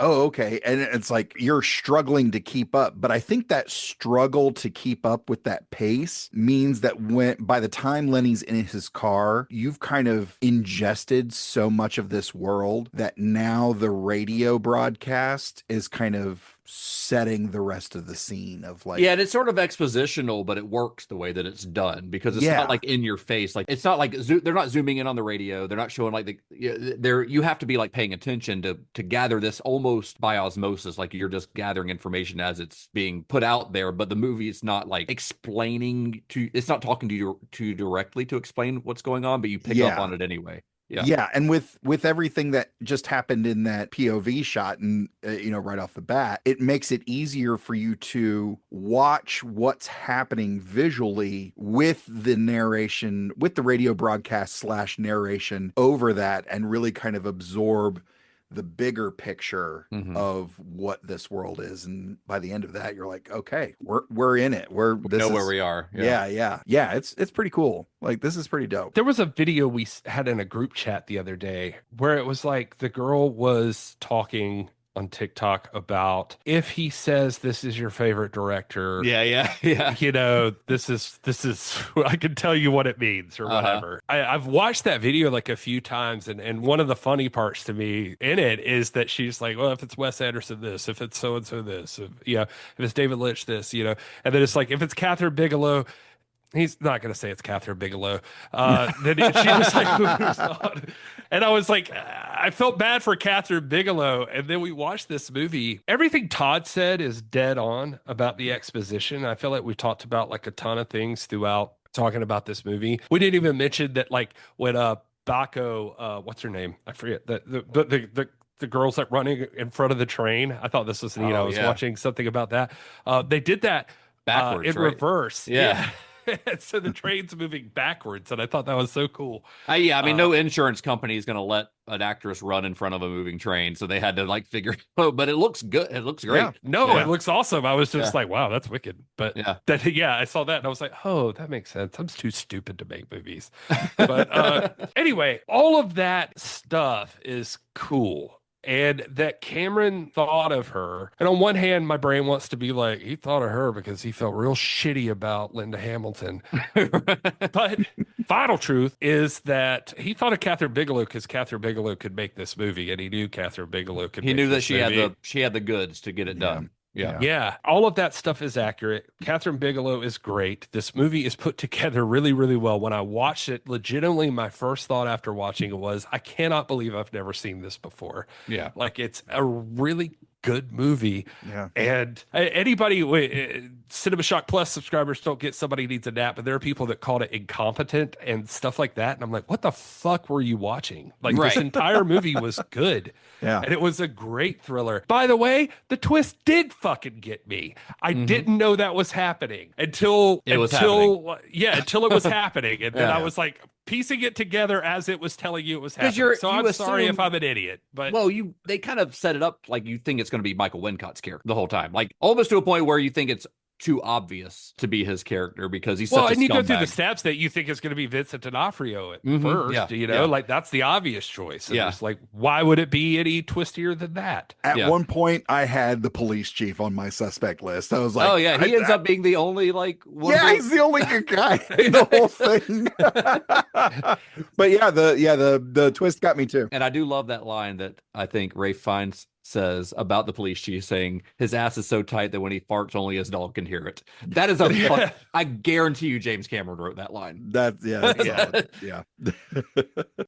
okay, and it's like you're struggling to keep up. But I think that struggle to keep up with that pace means that by the time Lenny's in his car, you've kind of ingested so much of this world that now the radio broadcast is kind of setting the rest of the scene of like, yeah, and it's sort of expositional, but it works the way that it's done because it's not like in your face. Like it's not like they're not zooming in on the radio. They're not showing like you have to be like paying attention to gather this almost by osmosis. Like you're just gathering information as it's being put out there. But the movie is not like it's not talking to you directly to explain what's going on, but you pick up on it anyway. Yeah, and with everything that just happened in that POV shot, and you know, right off the bat, it makes it easier for you to watch what's happening visually with the narration, with the radio broadcast / narration over that, and really kind of absorb the bigger picture of what this world is. And by the end of that, you're like, okay, we're in it. We know where we are. Yeah. It's pretty cool. Like, this is pretty dope. There was a video we had in a group chat the other day where it was like the girl was talking on TikTok about if he says this is your favorite director. Yeah. You know, this is I can tell you what it means or whatever. I've watched that video like a few times, and one of the funny parts to me in it is that she's like, well, if it's Wes Anderson this, if it's so and so this, if it's David Lynch this, you know, and then it's like if it's Catherine Bigelow. He's not going to say it's Catherine Bigelow. Then she was like, moves on. And I was like, I felt bad for Catherine Bigelow. And then we watched this movie. Everything Todd said is dead on about the exposition. I feel like we talked about like a ton of things throughout talking about this movie. We didn't even mention that like when Baco, what's her name? I forget the girls that running in front of the train. I thought this was neat. I was watching something about that. They did that backwards, in right? reverse. Yeah. So the train's moving backwards, and I thought that was so cool. I mean, no insurance company is going to let an actress run in front of a moving train, so they had to like figure. Oh, but it looks good. It looks great. It looks awesome. I was just like, wow, that's wicked. But I saw that and I was like, oh, that makes sense. I'm too stupid to make movies. But anyway, all of that stuff is cool. And that Cameron thought of her. And on one hand, my brain wants to be like, he thought of her because he felt real shitty about Linda Hamilton. But final truth is that he thought of Catherine Bigelow because Catherine Bigelow could make this movie, and he knew Catherine Bigelow could. He knew that she had the goods to get it done. Yeah. All of that stuff is accurate. Catherine Bigelow is great. This movie is put together really, really well. When I watched it, legitimately, my first thought after watching it was, I cannot believe I've never seen this before. Yeah. Like, it's a really good movie. Yeah. And anybody, Cinema Shock Plus subscribers don't get Somebody Needs a Nap, but there are people that called it incompetent and stuff like that. And I'm like, what the fuck were you watching? Like, this entire movie was good. Yeah. And it was a great thriller. By the way, the twist did fucking get me. I didn't know that was happening until it was happening. And then I was like piecing it together as it was telling you it was happening. So I'm sorry if I'm an idiot. But they kind of set it up like you think it's going to be Michael Wincott's character the whole time. Like almost to a point where you think it's too obvious to be his character because he's such a scumbag. And you go through the steps that you think is going to be Vincent D'Onofrio at first, like that's the obvious choice. And it's like, why would it be any twistier than that? At one point, I had the police chief on my suspect list. I was like, he ends up being the only like he's the only good guy in the whole thing. But the twist got me too. And I do love that line that I think Rafe Fiennes says about the police chief, saying his ass is so tight that when he farts, only his dog can hear it. That is I guarantee you James Cameron wrote that line. That's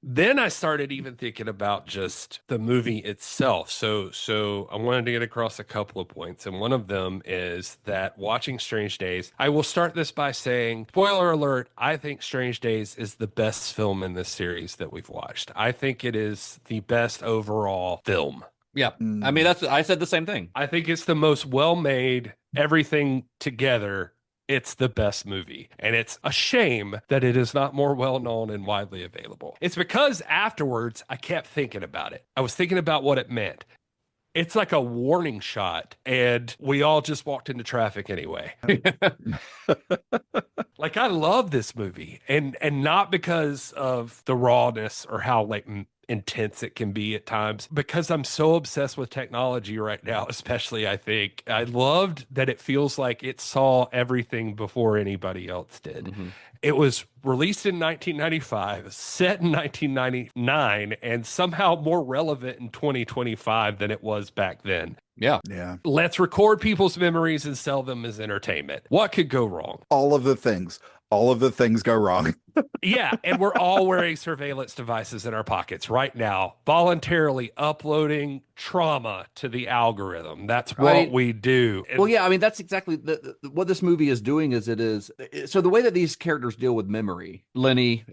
Then I started even thinking about just the movie itself. So I wanted to get across a couple of points, and one of them is that watching Strange Days, I will start this by saying, spoiler alert, I think Strange Days is the best film in this series that we've watched. I think it is the best overall film. Yeah. I mean, I said the same thing. I think it's the most well-made, everything together. it's the best movie. And it's a shame that it is not more well known and widely available. It's because afterwards I kept thinking about it. I was thinking about what it meant. It's like a warning shot, and we all just walked into traffic anyway. Like, I love this movie, and not because of the rawness or how like intense it can be at times, because I'm so obsessed with technology right now, especially. I think I loved that it feels like it saw everything before anybody else did. It was released in 1995, set in 1999, and somehow more relevant in 2025 than it was back then. Yeah. Let's record people's memories and sell them as entertainment. What could go wrong? All of the things go wrong. Yeah, and we're all wearing surveillance devices in our pockets right now, voluntarily uploading trauma to the algorithm. That's what we do. Well, yeah, I mean, that's exactly what this movie is doing. So the way that these characters deal with memory, Lenny,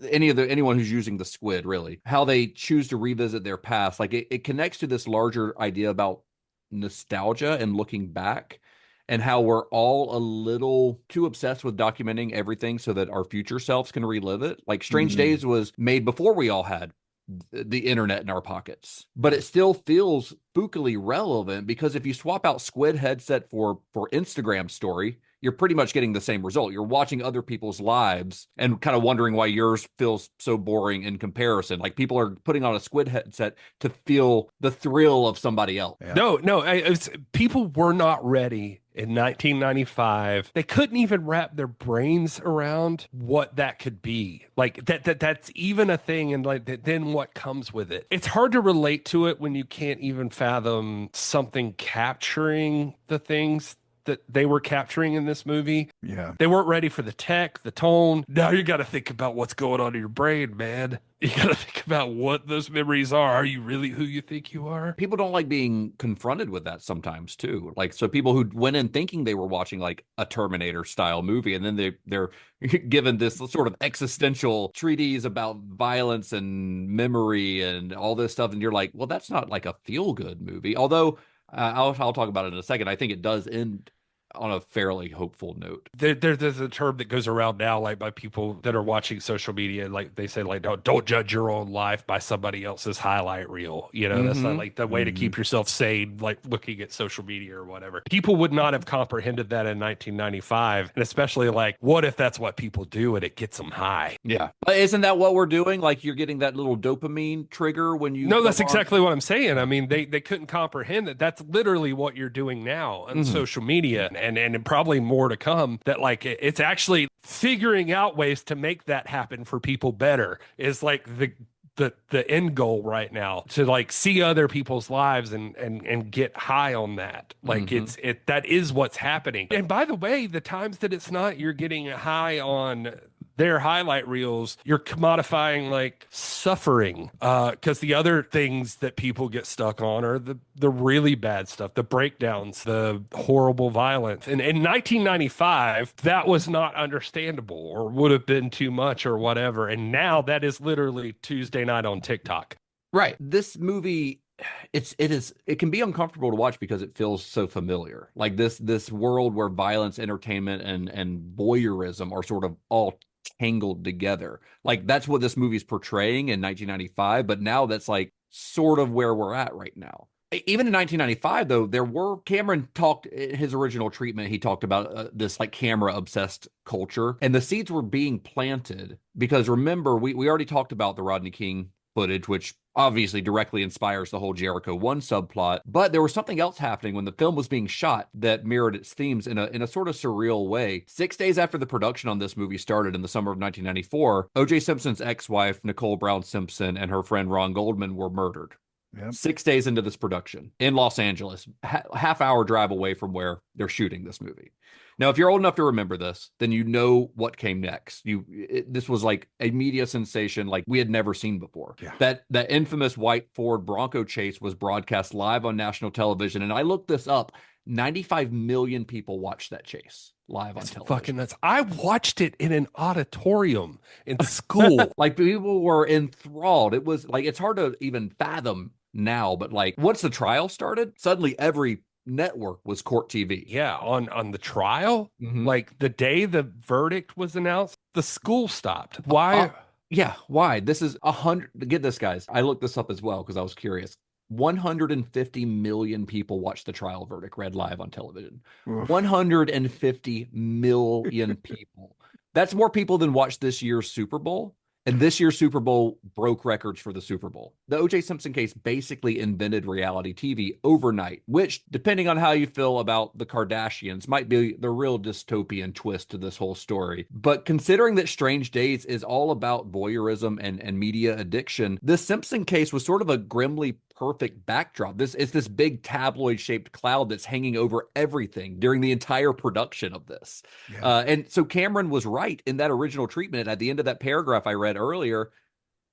anyone who's using the squid, really, how they choose to revisit their past, like it connects to this larger idea about nostalgia and looking back, and how we're all a little too obsessed with documenting everything so that our future selves can relive it. Like Strange Days was made before we all had the internet in our pockets, but it still feels spookily relevant, because if you swap out Squid headset for Instagram story, you're pretty much getting the same result. You're watching other people's lives and kind of wondering why yours feels so boring in comparison. Like, people are putting on a Squid headset to feel the thrill of somebody else. Yeah. No, people were not ready in 1995. They couldn't even wrap their brains around what that could be. Like that's even a thing, and like then what comes with it. It's hard to relate to it when you can't even fathom something capturing the things that they were capturing in this movie. Yeah. They weren't ready for the tech, the tone. Now you got to think about what's going on in your brain, man. You got to think about what those memories are. Are you really who you think you are? People don't like being confronted with that sometimes too. Like, so people who went in thinking they were watching like a Terminator style movie, and then they're given this sort of existential treatise about violence and memory and all this stuff, and you're like, well, that's not like a feel good movie. Although I'll talk about it in a second. I think it does end on a fairly hopeful note. There's a term that goes around now, like by people that are watching social media, like they say, like, don't judge your own life by somebody else's highlight reel. You know, that's not like the way to keep yourself sane, like looking at social media or whatever. People would not have comprehended that in 1995. And especially like, what if that's what people do and it gets them high? Yeah. But isn't that what we're doing? Like, you're getting that little dopamine trigger when you... No, that's exactly what I'm saying. I mean, they couldn't comprehend that. That's literally what you're doing now on social media. And probably more to come, that like it's actually figuring out ways to make that happen for people better is like the end goal right now, to like see other people's lives and get high on that. Like that is what's happening. And by the way, the times that it's not, you're getting high on their highlight reels, you're commodifying like suffering, because the other things that people get stuck on are the really bad stuff, the breakdowns, the horrible violence. And in 1995, that was not understandable or would have been too much or whatever. And now that is literally Tuesday night on TikTok. Right. This movie, it can be uncomfortable to watch because it feels so familiar. Like this world where violence, entertainment, and voyeurism are sort of all tangled together. Like, that's what this movie's portraying in 1995, but now that's like sort of where we're at right now. Even in 1995, though, Cameron talked in his original treatment, he talked about this like camera obsessed culture, and the seeds were being planted because, remember, we already talked about the Rodney King footage, which obviously directly inspires the whole Jericho 1 subplot. But there was something else happening when the film was being shot that mirrored its themes in a sort of surreal way. 6 days after the production on this movie started in the summer of 1994, O.J. Simpson's ex-wife, Nicole Brown Simpson, and her friend Ron Goldman were murdered. Yep. 6 days into this production in Los Angeles, half-hour drive away from where they're shooting this movie. Now, if you're old enough to remember this, then you know what came next. This was like a media sensation like we had never seen before. Yeah. That infamous white Ford Bronco chase was broadcast live on national television, and I looked this up. 95 million people watched that chase live on television. Fucking nuts. I watched it in an auditorium in school. Like, people were enthralled. It was like, it's hard to even fathom now, but like once the trial started, suddenly every network was Court TV. Yeah, on the trial, Mhm. like the day the verdict was announced, the school stopped. Why? Yeah, why? This is 100. Get this, guys. I looked this up as well because I was curious. 150 million people watched the trial verdict read live on television. Oof. 150 million people. That's more people than watched this year's Super Bowl. And this year's Super Bowl broke records for the Super Bowl. The O.J. Simpson case basically invented reality TV overnight, which, depending on how you feel about the Kardashians, might be the real dystopian twist to this whole story. But considering that Strange Days is all about voyeurism and media addiction, the Simpson case was sort of a grimly perfect backdrop. It's this big tabloid-shaped cloud that's hanging over everything during the entire production of this. Yeah. And so Cameron was right in that original treatment. At the end of that paragraph I read earlier,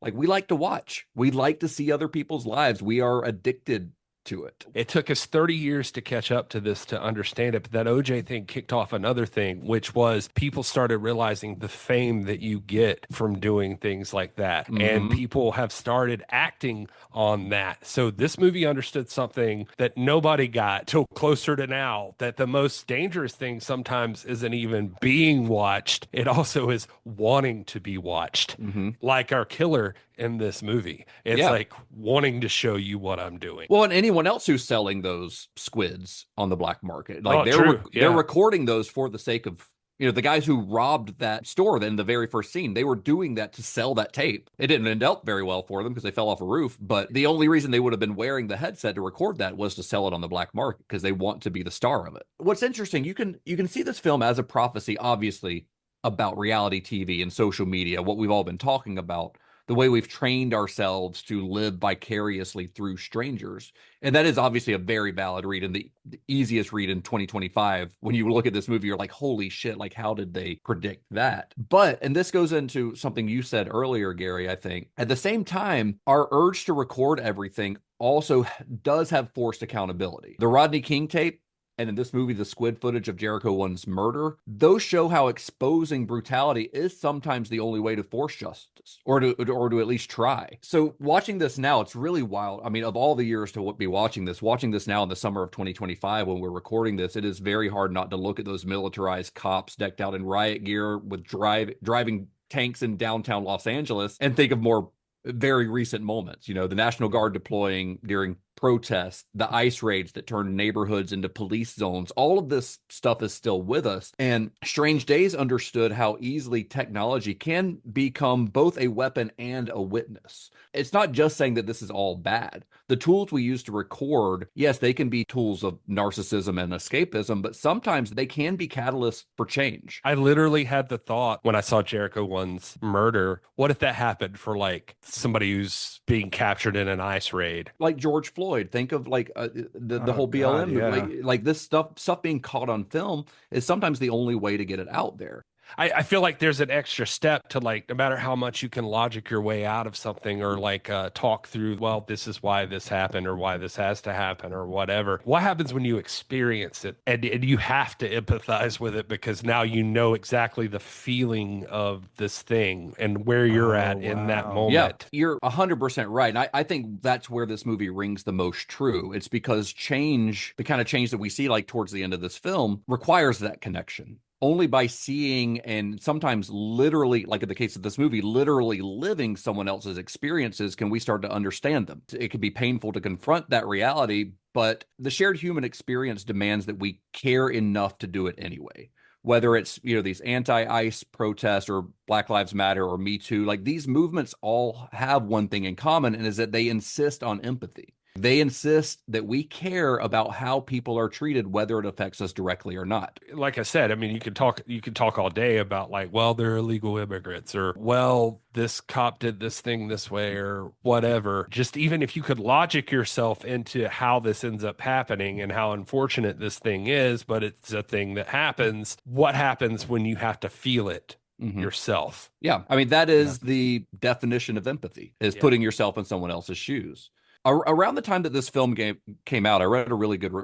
like, we like to watch. We like to see other people's lives. We are addicted to it. It took us 30 years to catch up to this to understand it. But that OJ thing kicked off another thing, which was people started realizing the fame that you get from doing things like that. And people have started acting on that. So this movie understood something that nobody got till closer to now, that the most dangerous thing sometimes isn't even being watched. It also is wanting to be watched. Like our killer in this movie. It's like wanting to show you what I'm doing. Well, and anyone else who's selling those squids on the black market, like they're recording those for the sake of, the guys who robbed that store in the very first scene. They were doing that to sell that tape. It didn't end up very well for them because they fell off a roof, but the only reason they would have been wearing the headset to record that was to sell it on the black market because they want to be the star of it. What's interesting, you can see this film as a prophecy, obviously, about reality TV and social media, what we've all been talking about, the way we've trained ourselves to live vicariously through strangers. And that is obviously a very valid read and the easiest read in 2025. When you look at this movie, you're like, holy shit, like, how did they predict that? But, and this goes into something you said earlier, Gary, I think, at the same time, our urge to record everything also does have forced accountability. The Rodney King tape, and in this movie, the squid footage of Jericho 1's murder, those show how exposing brutality is sometimes the only way to force justice, or to at least try. So watching this now, it's really wild. I mean, of all the years to be watching this now in the summer of 2025, when we're recording this, it is very hard not to look at those militarized cops decked out in riot gear with driving tanks in downtown Los Angeles and think of more very recent moments, the National Guard deploying during protests, the ICE raids that turned neighborhoods into police zones. All of this stuff is still with us. And Strange Days understood how easily technology can become both a weapon and a witness. It's not just saying that this is all bad. The tools we use to record, yes, they can be tools of narcissism and escapism, but sometimes they can be catalysts for change. I literally had the thought when I saw Jericho 1's murder, what if that happened for like somebody who's being captured in an ICE raid? Like George Floyd. Think of like the whole BLM movement. Like this stuff being caught on film is sometimes the only way to get it out there. I feel like there's an extra step to, like, no matter how much you can logic your way out of something or like talk through, well, this is why this happened or why this has to happen or whatever. What happens when you experience it and you have to empathize with it because now you know exactly the feeling of this thing and where you're at in that moment. Yeah, you're 100% right. And I think that's where this movie rings the most true. It's because change, the kind of change that we see like towards the end of this film, requires that connection. Only by seeing and sometimes literally, like in the case of this movie, literally living someone else's experiences can we start to understand them. It can be painful to confront that reality, but the shared human experience demands that we care enough to do it anyway. Whether it's, these anti-ICE protests or Black Lives Matter or Me Too, like these movements all have one thing in common, and is that they insist on empathy. They insist that we care about how people are treated, whether it affects us directly or not. Like I said, I mean, you can talk all day about like, well, they're illegal immigrants or, well, this cop did this thing this way or whatever. Just even if you could logic yourself into how this ends up happening and how unfortunate this thing is, but it's a thing that happens. What happens when you have to feel it yourself? Yeah. I mean, that is the definition of empathy, is putting yourself in someone else's shoes. Around the time that this film came out, I read a really good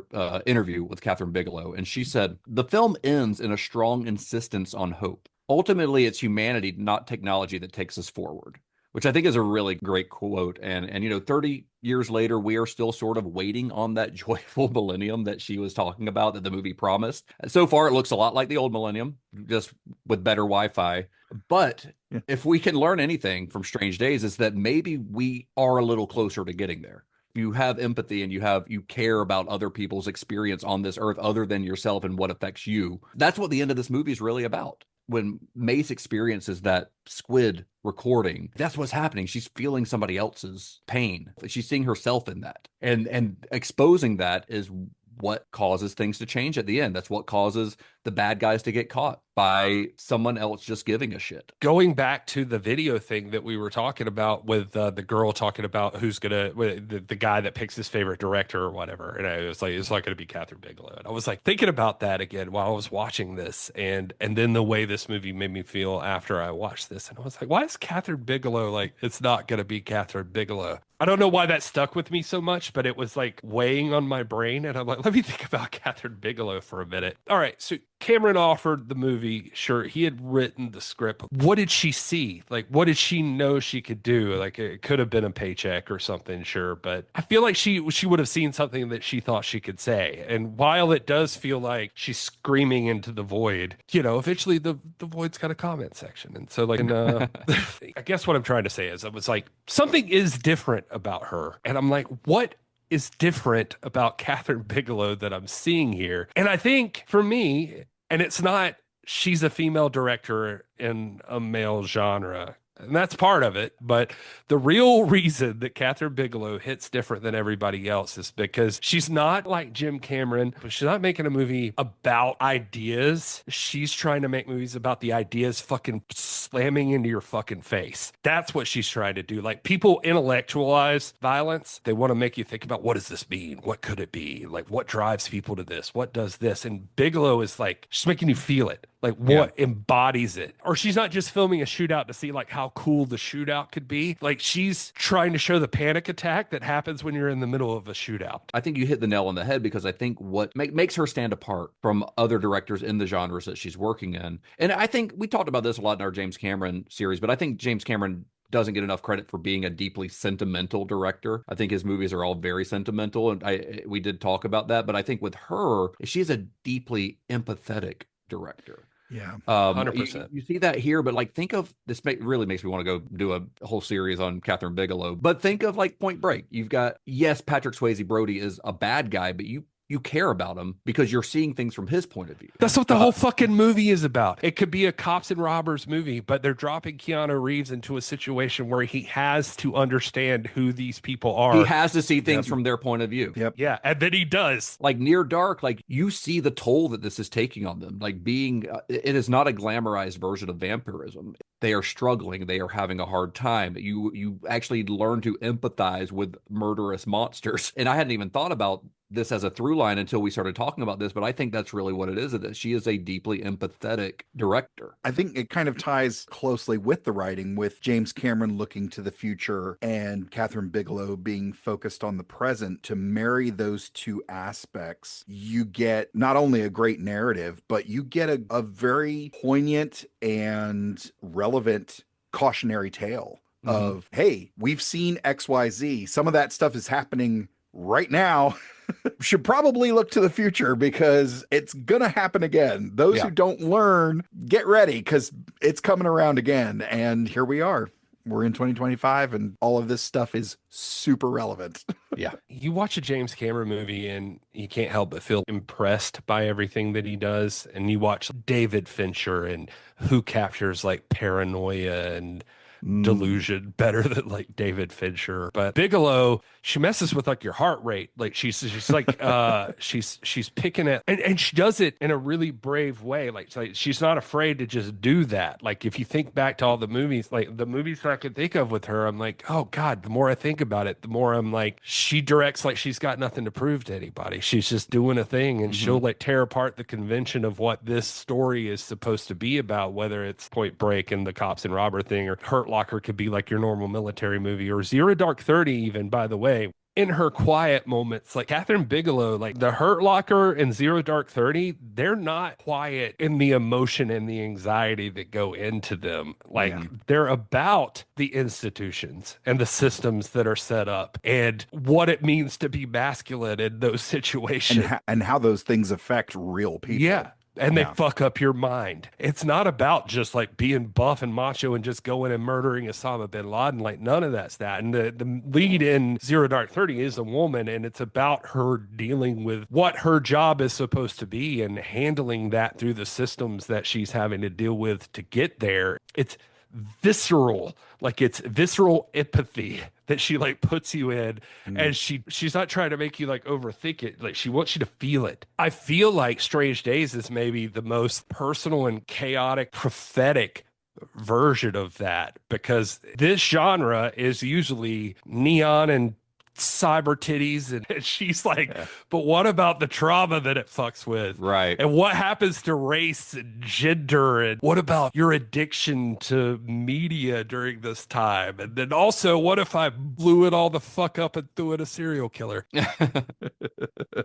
interview with Catherine Bigelow, and she said, the film ends in a strong insistence on hope. Ultimately, it's humanity, not technology, that takes us forward, which I think is a really great quote. And 30 years later, we are still sort of waiting on that joyful millennium that she was talking about that the movie promised. So far, it looks a lot like the old millennium, just with better Wi-Fi. But if we can learn anything from Strange Days, is that maybe we are a little closer to getting there. You have empathy and you care about other people's experience on this earth other than yourself and what affects you. That's what the end of this movie is really about. When Mace experiences that squid recording, that's what's happening. She's feeling somebody else's pain. She's seeing herself in that. And exposing that is what causes things to change at the end. That's what causes the bad guys to get caught by someone else just giving a shit. Going back to the video thing that we were talking about with the girl talking about who's gonna the guy that picks his favorite director or whatever, and I was like, it's not gonna be Catherine Bigelow. And I was like thinking about that again while I was watching this, and then the way this movie made me feel after I watched this, and I was like, why is Catherine Bigelow like it's not gonna be Catherine Bigelow? I don't know why that stuck with me so much, but it was like weighing on my brain, and I'm like, let me think about Catherine Bigelow for a minute. All right, so Cameron offered the movie. Sure, he had written the script. What did she see? Like, what did she know she could do? Like, it could have been a paycheck or something, sure, but I feel like she would have seen something that she thought she could say. And while it does feel like she's screaming into the void, eventually the void's got a comment section. And so, like, I guess what I'm trying to say is, I was like, something is different about her, and I'm like, what is different about Catherine Bigelow that I'm seeing here? And I think for me, and it's not she's a female director in a male genre, and that's part of it, but the real reason that Catherine Bigelow hits different than everybody else is because she's not like Jim Cameron. She's not making a movie about ideas. She's trying to make movies about the ideas fucking slamming into your fucking face. That's what she's trying to do. Like, people intellectualize violence. They want to make you think about, what does this mean? What could it be? Like, what drives people to this? What does this? And Bigelow is like, she's making you feel it. Like, what embodies it? Or she's not just filming a shootout to see like how cool the shootout could be. Like, she's trying to show the panic attack that happens when you're in the middle of a shootout. I think you hit the nail on the head, because I think what makes her stand apart from other directors in the genres that she's working in. And I think we talked about this a lot in our James Cameron series, but I think James Cameron doesn't get enough credit for being a deeply sentimental director. I think his movies are all very sentimental, and we did talk about that. But I think with her, she's a deeply empathetic director. Yeah, 100%. You see that here, but like, think of this. Really makes me want to go do a whole series on Catherine Bigelow. But think of like Point Break. You've got, yes, Patrick Swayze Brody is a bad guy, but you care about him because you're seeing things from his point of view. That's what the whole fucking movie is about. It could be a cops and robbers movie, but they're dropping Keanu Reeves into a situation where he has to understand who these people are. He has to see things from their point of view. Yep. Yeah, and then he does. Like Near Dark, like, you see the toll that this is taking on them. Like, being, it is not a glamorized version of vampirism. They are struggling. They are having a hard time. You actually learn to empathize with murderous monsters. And I hadn't even thought about this as a through line until we started talking about this, but I think that's really what it is, that she is a deeply empathetic director. I think it kind of ties closely with the writing, with James Cameron looking to the future and Catherine Bigelow being focused on the present. To marry those two aspects, you get not only a great narrative, but you get a very poignant and relevant cautionary tale of, hey, we've seen XYZ. Some of that stuff is happening right now. Should probably look to the future because it's gonna happen again. Those who don't learn, get ready, because it's coming around again. And here we are. We're in 2025, and all of this stuff is super relevant. Yeah. You watch a James Cameron movie and you can't help but feel impressed by everything that he does. And you watch David Fincher, and who captures like paranoia and delusion better than like David Fincher. But Bigelow, she messes with like your heart rate. Like she's like she's picking it, and she does it in a really brave way. Like she's not afraid to just do that. Like, if you think back to all the movies, like the movies that I could think of with her, I'm like, oh God, the more I think about it, the more I'm like, she directs like she's got nothing to prove to anybody. She's just doing a thing, and she'll like tear apart the convention of what this story is supposed to be about, whether it's Point Break and the cops and robber thing, or Hurt Locker could be like your normal military movie, or Zero Dark 30 even, by the way. in her quiet moments, like Catherine Bigelow, like the Hurt Locker and Zero Dark 30, they're not quiet in the emotion and the anxiety that go into them. Like they're about the institutions and the systems that are set up and what it means to be masculine in those situations. And how those things affect real people. Yeah. And they fuck up your mind. It's not about just like being buff and macho and just going and murdering Osama bin Laden. Like none of that's that. And the lead in Zero Dark 30 is a woman, and it's about her dealing with what her job is supposed to be and handling that through the systems that she's having to deal with to get there. It's visceral, like it's visceral empathy that she like puts you in, and she's not trying to make you like overthink it. Like she wants you to feel it. I feel like Strange Days is maybe the most personal and chaotic, prophetic version of that, because this genre is usually neon and cyber titties, and she's like, but what about the trauma that it fucks with? Right. And what happens to race and gender? And what about your addiction to media during this time? And then also, what if I blew it all the fuck up and threw it a serial killer?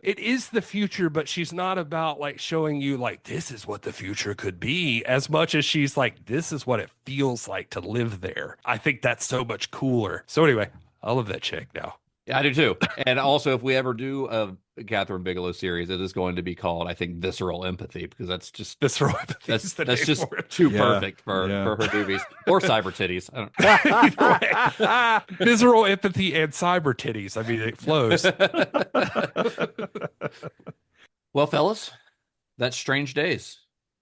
It is the future, but she's not about like showing you like this is what the future could be, as much as she's like, this is what it feels like to live there. I think that's so much cooler. So anyway, I love that chick now. Yeah, I do too. And also, if we ever do a Catherine Bigelow series, it is going to be called, I think, Visceral Empathy, because that's just Visceral Empathy. That's just too perfect for her movies, or cyber titties. I don't know. Visceral Empathy and cyber titties. I mean, it flows. Well, fellas, that's Strange Days.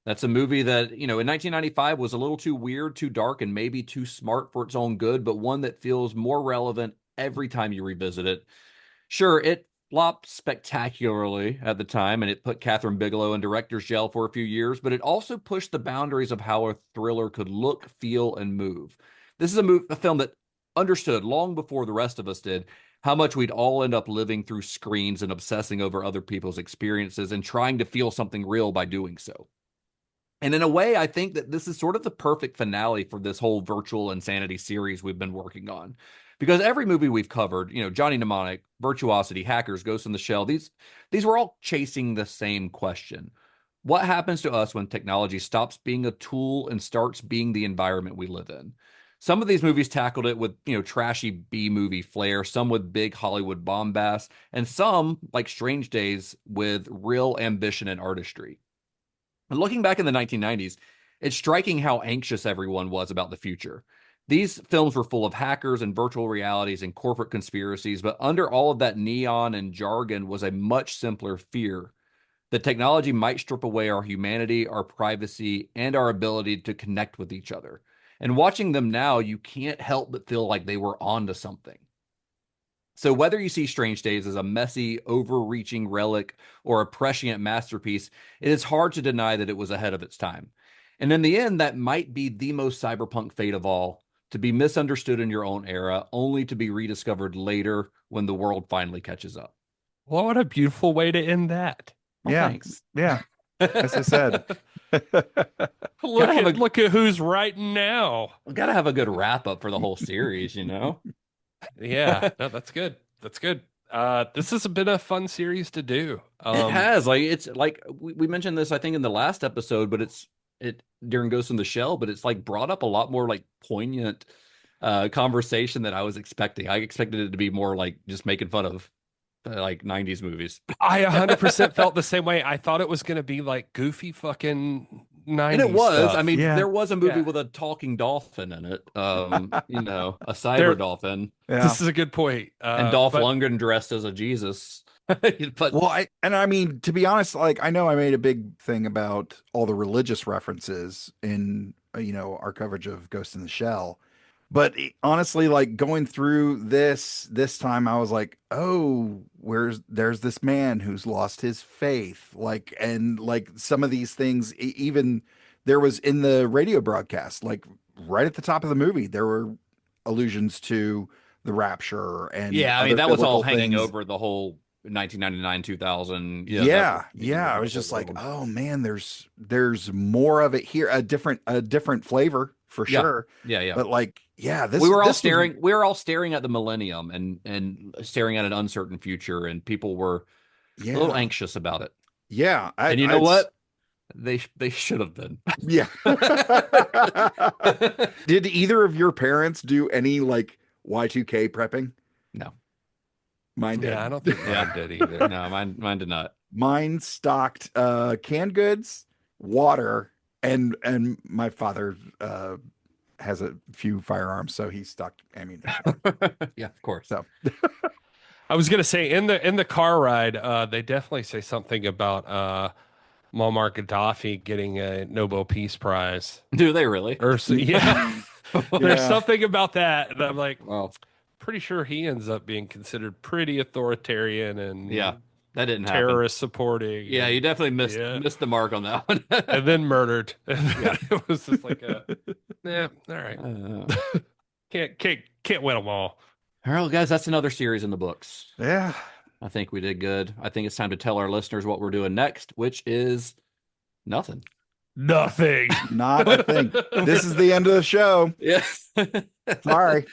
That's a movie that, in 1995 was a little too weird, too dark, and maybe too smart for its own good, but one that feels more relevant every time you revisit it. Sure, it flopped spectacularly at the time, and it put Catherine Bigelow in director's jail for a few years, but it also pushed the boundaries of how a thriller could look, feel, and move. This is a film that understood long before the rest of us did how much we'd all end up living through screens and obsessing over other people's experiences and trying to feel something real by doing so. And in a way, I think that this is sort of the perfect finale for this whole virtual insanity series we've been working on. Because every movie we've covered, Johnny Mnemonic, Virtuosity, Hackers, Ghost in the Shell, these were all chasing the same question. What happens to us when technology stops being a tool and starts being the environment we live in? Some of these movies tackled it with, trashy B-movie flair, some with big Hollywood bombast, and some, like Strange Days, with real ambition and artistry. And looking back in the 1990s, it's striking how anxious everyone was about the future. These films were full of hackers and virtual realities and corporate conspiracies, but under all of that neon and jargon was a much simpler fear that technology might strip away our humanity, our privacy, and our ability to connect with each other. And watching them now, you can't help but feel like they were onto something. So whether you see Strange Days as a messy, overreaching relic or a prescient masterpiece, it is hard to deny that it was ahead of its time. And in the end, that might be the most cyberpunk fate of all, to be misunderstood in your own era, only to be rediscovered later when the world finally catches up. Well, what a beautiful way to end that. Well, yeah. Thanks. Yeah. As I said. Look at who's writing now. We got to have a good wrap up for the whole series, Yeah, no, that's good. That's good. This has been a fun series to do. It has. It's like we mentioned this, I think, in the last episode, but it during Ghost in the Shell, but it's like brought up a lot more like poignant conversation that I was expecting. I expected it to be more like just making fun of like 90s movies. I 100% felt the same way. I thought it was going to be like goofy fucking 90s and it was. stuff. I mean, Yeah. there was a movie with a talking dolphin in it. A cyber dolphin. Yeah. This is a good point. And Dolph Lundgren dressed as a Jesus. But Well, I mean, to be honest, like I know I made a big thing about all the religious references in our coverage of Ghost in the Shell, but honestly, like going through this time, I was like, oh, there's this man who's lost his faith, and some of these things, even there was in the radio broadcast, like right at the top of the movie, there were allusions to the rapture and yeah, I mean other that was all biblical hanging things. over the whole 1999 2000. Yeah. I was just like, oh man, there's more of it here, a different flavor for Yeah. sure. Yeah. But like, yeah, we were all staring at the millennium and staring at an uncertain future, and people were a little anxious about it. Yeah. And you know what? They should have been. Yeah. Did either of your parents do any like Y2K prepping? No. Mine did. Yeah, I don't think mine did either. No, mine did not. Mine stocked canned goods, water, and my father has a few firearms, so he stocked ammunition. Yeah, of course. So I was gonna say in the car ride, they definitely say something about Muammar Gaddafi getting a Nobel Peace Prize. Do they really? Or yeah. There's something about that I'm like, well, pretty sure he ends up being considered pretty authoritarian and yeah, that didn't happen. terrorist supporting. Yeah, you definitely missed the mark on that one. And then murdered. Yeah. It was just like yeah, all right. Can't win them all. All right, guys, that's another series in the books. yeah. I think we did good. I think it's time to tell our listeners what we're doing next, which is nothing. Nothing. Not a thing. This is the end of the show. Yeah. Sorry.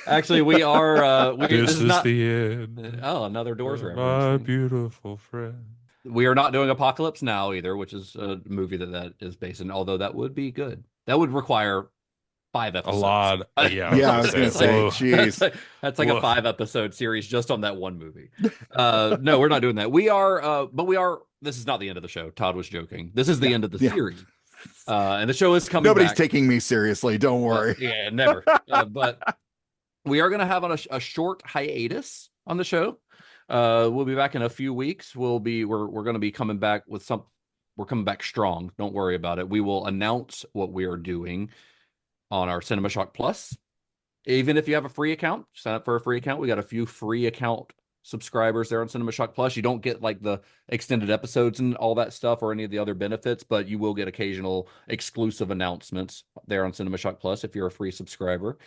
Actually, we are. This is not the end. Oh, another Doors My reference. beautiful friend. We are not doing Apocalypse Now either, which is a movie that is based in. Although that would be good. That would require 5 episodes. A lot. Yeah. Yeah, I was gonna say, jeez. That's like a 5-episode series just on that one movie. No, we're not doing that. We are, but we are. This is not the end of the show. Todd was joking. This is the end of the series. And the show is coming. Nobody's back. taking me seriously. Don't worry. Yeah, never. But we are going to have a short hiatus on the show. We'll be back in a few weeks. We're going to be coming back with some. We're coming back strong. Don't worry about it. We will announce what we are doing on our Cinema Shock Plus. Even if you have a free account, sign up for a free account. We got a few free account subscribers there on Cinema Shock Plus. You don't get like the extended episodes and all that stuff or any of the other benefits, but you will get occasional exclusive announcements there on Cinema Shock Plus if you're a free subscriber.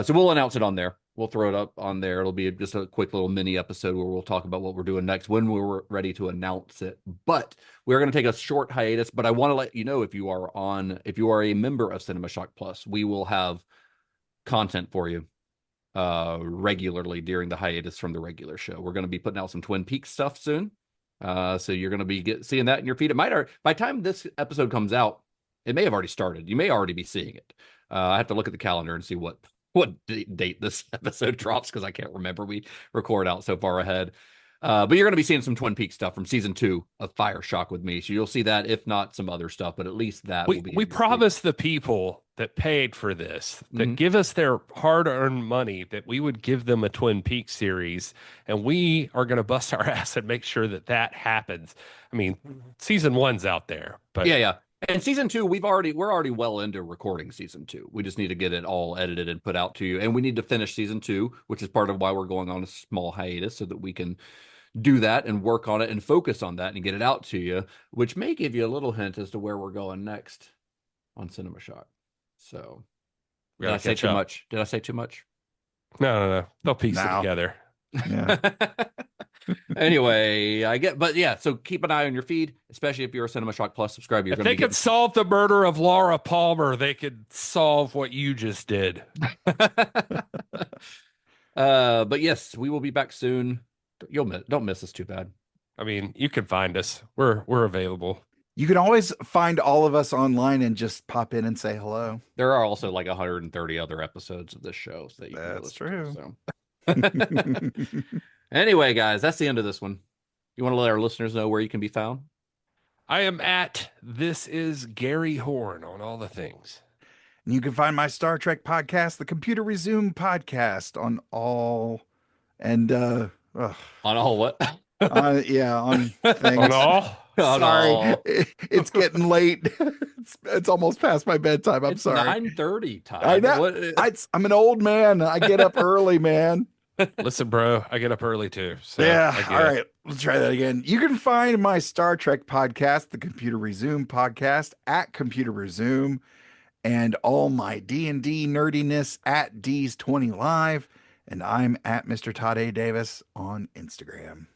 So we'll announce it on there. We'll throw it up on there. It'll be just a quick little mini episode where we'll talk about what we're doing next when we're ready to announce it. But we're going to take a short hiatus, but I want to let you know if you are a member of Cinema Shock Plus, we will have content for you regularly during the hiatus from the regular show. We're going to be putting out some Twin Peaks stuff soon. So you're going to be seeing that in your feed. It might, by the time this episode comes out, it may have already started. You may already be seeing it. I have to look at the calendar and see what date this episode drops because I can't remember. We record out so far ahead. But you're going to be seeing some Twin Peaks stuff from season 2 of Fire Shock with me. So you'll see that, if not some other stuff, but at least that will be. We promise the people that paid for this, that give us their hard-earned money, that we would give them a Twin Peaks series, and we are going to bust our ass and make sure that happens. I mean, season 1's out there, but yeah. And season 2, we're already well into recording season 2. We just need to get it all edited and put out to you. And we need to finish season 2, which is part of why we're going on a small hiatus so that we can do that and work on it and focus on that and get it out to you, which may give you a little hint as to where we're going next on Cinema Shock. So did I say too much? Did I say too much? No. They'll piece it together. Yeah. Anyway, so keep an eye on your feed, especially if you're a Cinema Shock Plus subscriber. If they could solve the murder of Laura Palmer, they could solve what you just did. But yes, we will be back soon. Don't miss us too bad. I mean, you can find us. We're available. You can always find all of us online and just pop in and say hello. There are also like 130 other episodes of this show that you can That's true. To, so. Anyway, guys, that's the end of this one. You want to let our listeners know where you can be found? I am at This Is Gary Horn on all the things. And you can find my Star Trek podcast, the Computer Resume podcast, on all on all what? On things. On all? Sorry, it's getting late. It's almost past my bedtime. I'm sorry. 9:30 time. I know. I'm an old man. I get up early, man. Listen, bro, I get up early too. So yeah. All right. Let's try that again. You can find my Star Trek podcast, the Computer Resume podcast, at Computer Resume, and all my D&D nerdiness at D's20 Live. And I'm at Mr. Todd A. Davis on Instagram.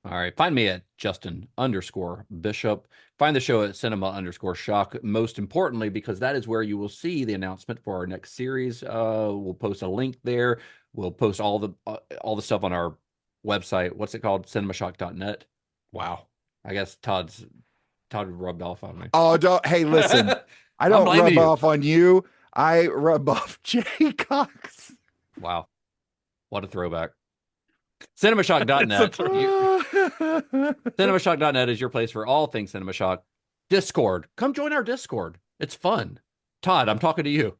All right. Find me at Justin_Bishop. Find the show at Cinema_Shock. Most importantly, because that is where you will see the announcement for our next series. We'll post a link there. We'll post all the stuff on our website. What's it called? Cinemashock.net. Wow. I guess Todd rubbed off on me. Oh, don't. Hey, listen. I don't blaming rub you. off on you. I rub off Jay Cox. Wow. What a throwback. Cinemashock.net. Cinemashock.net is your place for all things CinemaShock. Discord. Come join our Discord. It's fun. Todd, I'm talking to you.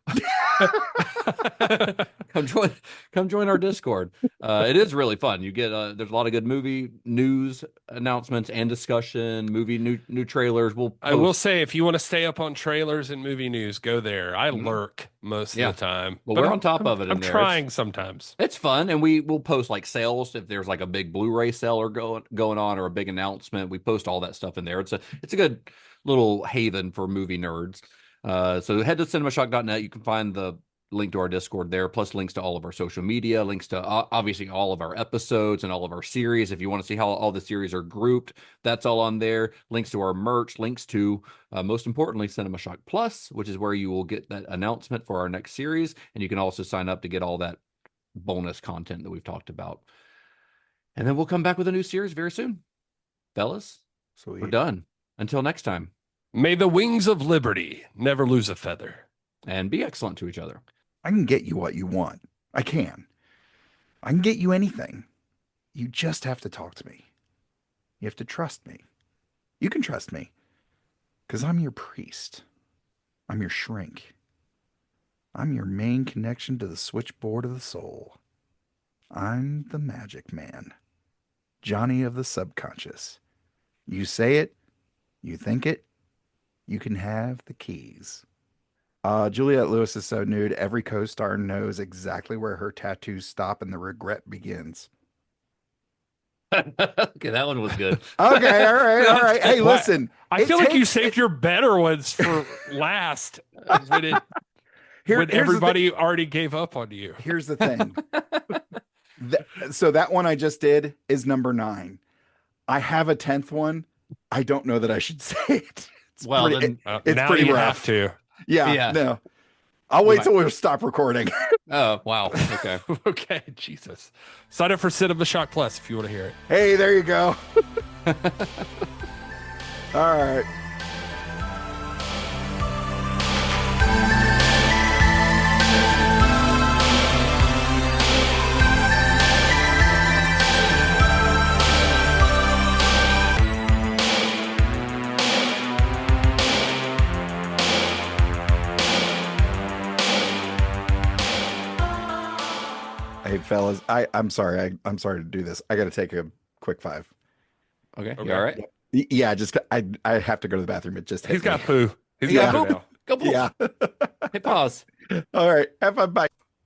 Come join our Discord. It is really fun. You get there's a lot of good movie news announcements and discussion, movie new trailers. I will say, if you want to stay up on trailers and movie news, go there. I lurk most of the time. Well, but we're on top of it. I'm trying sometimes. It's fun, and we'll post like sales if there's like a big Blu-ray seller going on or a big announcement. We post all that stuff in there. It's a good little haven for movie nerds. So head to cinemashock.net. You can find the link to our Discord there, plus links to all of our social media, links to obviously all of our episodes and all of our series. If you want to see how all the series are grouped, that's all on there. Links to our merch, links to, most importantly, CinemaShock Plus, which is where you will get that announcement for our next series. And you can also sign up to get all that bonus content that we've talked about. And then we'll come back with a new series very soon. Fellas, Sweet. we're done. Until next time. May the wings of liberty never lose a feather. And be excellent to each other. I can get you what you want. I can get you anything. You just have to talk to me. You have to trust me. You can trust me because I'm your priest. I'm your shrink. I'm your main connection to the switchboard of the soul. I'm the magic man. Johnny of the subconscious. You say it, you think it, you can have the keys. Juliette Lewis is so nude, every co-star knows exactly where her tattoos stop and the regret begins. Okay, that one was good. Okay, all right. Hey, What? listen. I feel like you saved your better ones for last when Here's the everybody already gave up on you. Here's the thing. So that one I just did is number 9. I have a 10th one. I don't know that I should say it. It's Well, pretty, then, it's now pretty you rough. have to. Yeah, no. I'll wait till we stop recording. Oh, wow. Okay. Okay, Jesus. Sign up for Cinema Shock Plus if you want to hear it. Hey, there you go. All right. Hey, fellas, I'm sorry. I'm sorry to do this. I got to take a quick 5. Okay. Okay. You all right? Yeah, just I have to go to the bathroom. It just hit He's got me. poo. He's Yeah, got poo poop. now. Go poop. Yeah. Hey, pause. All right. Have fun. Bye.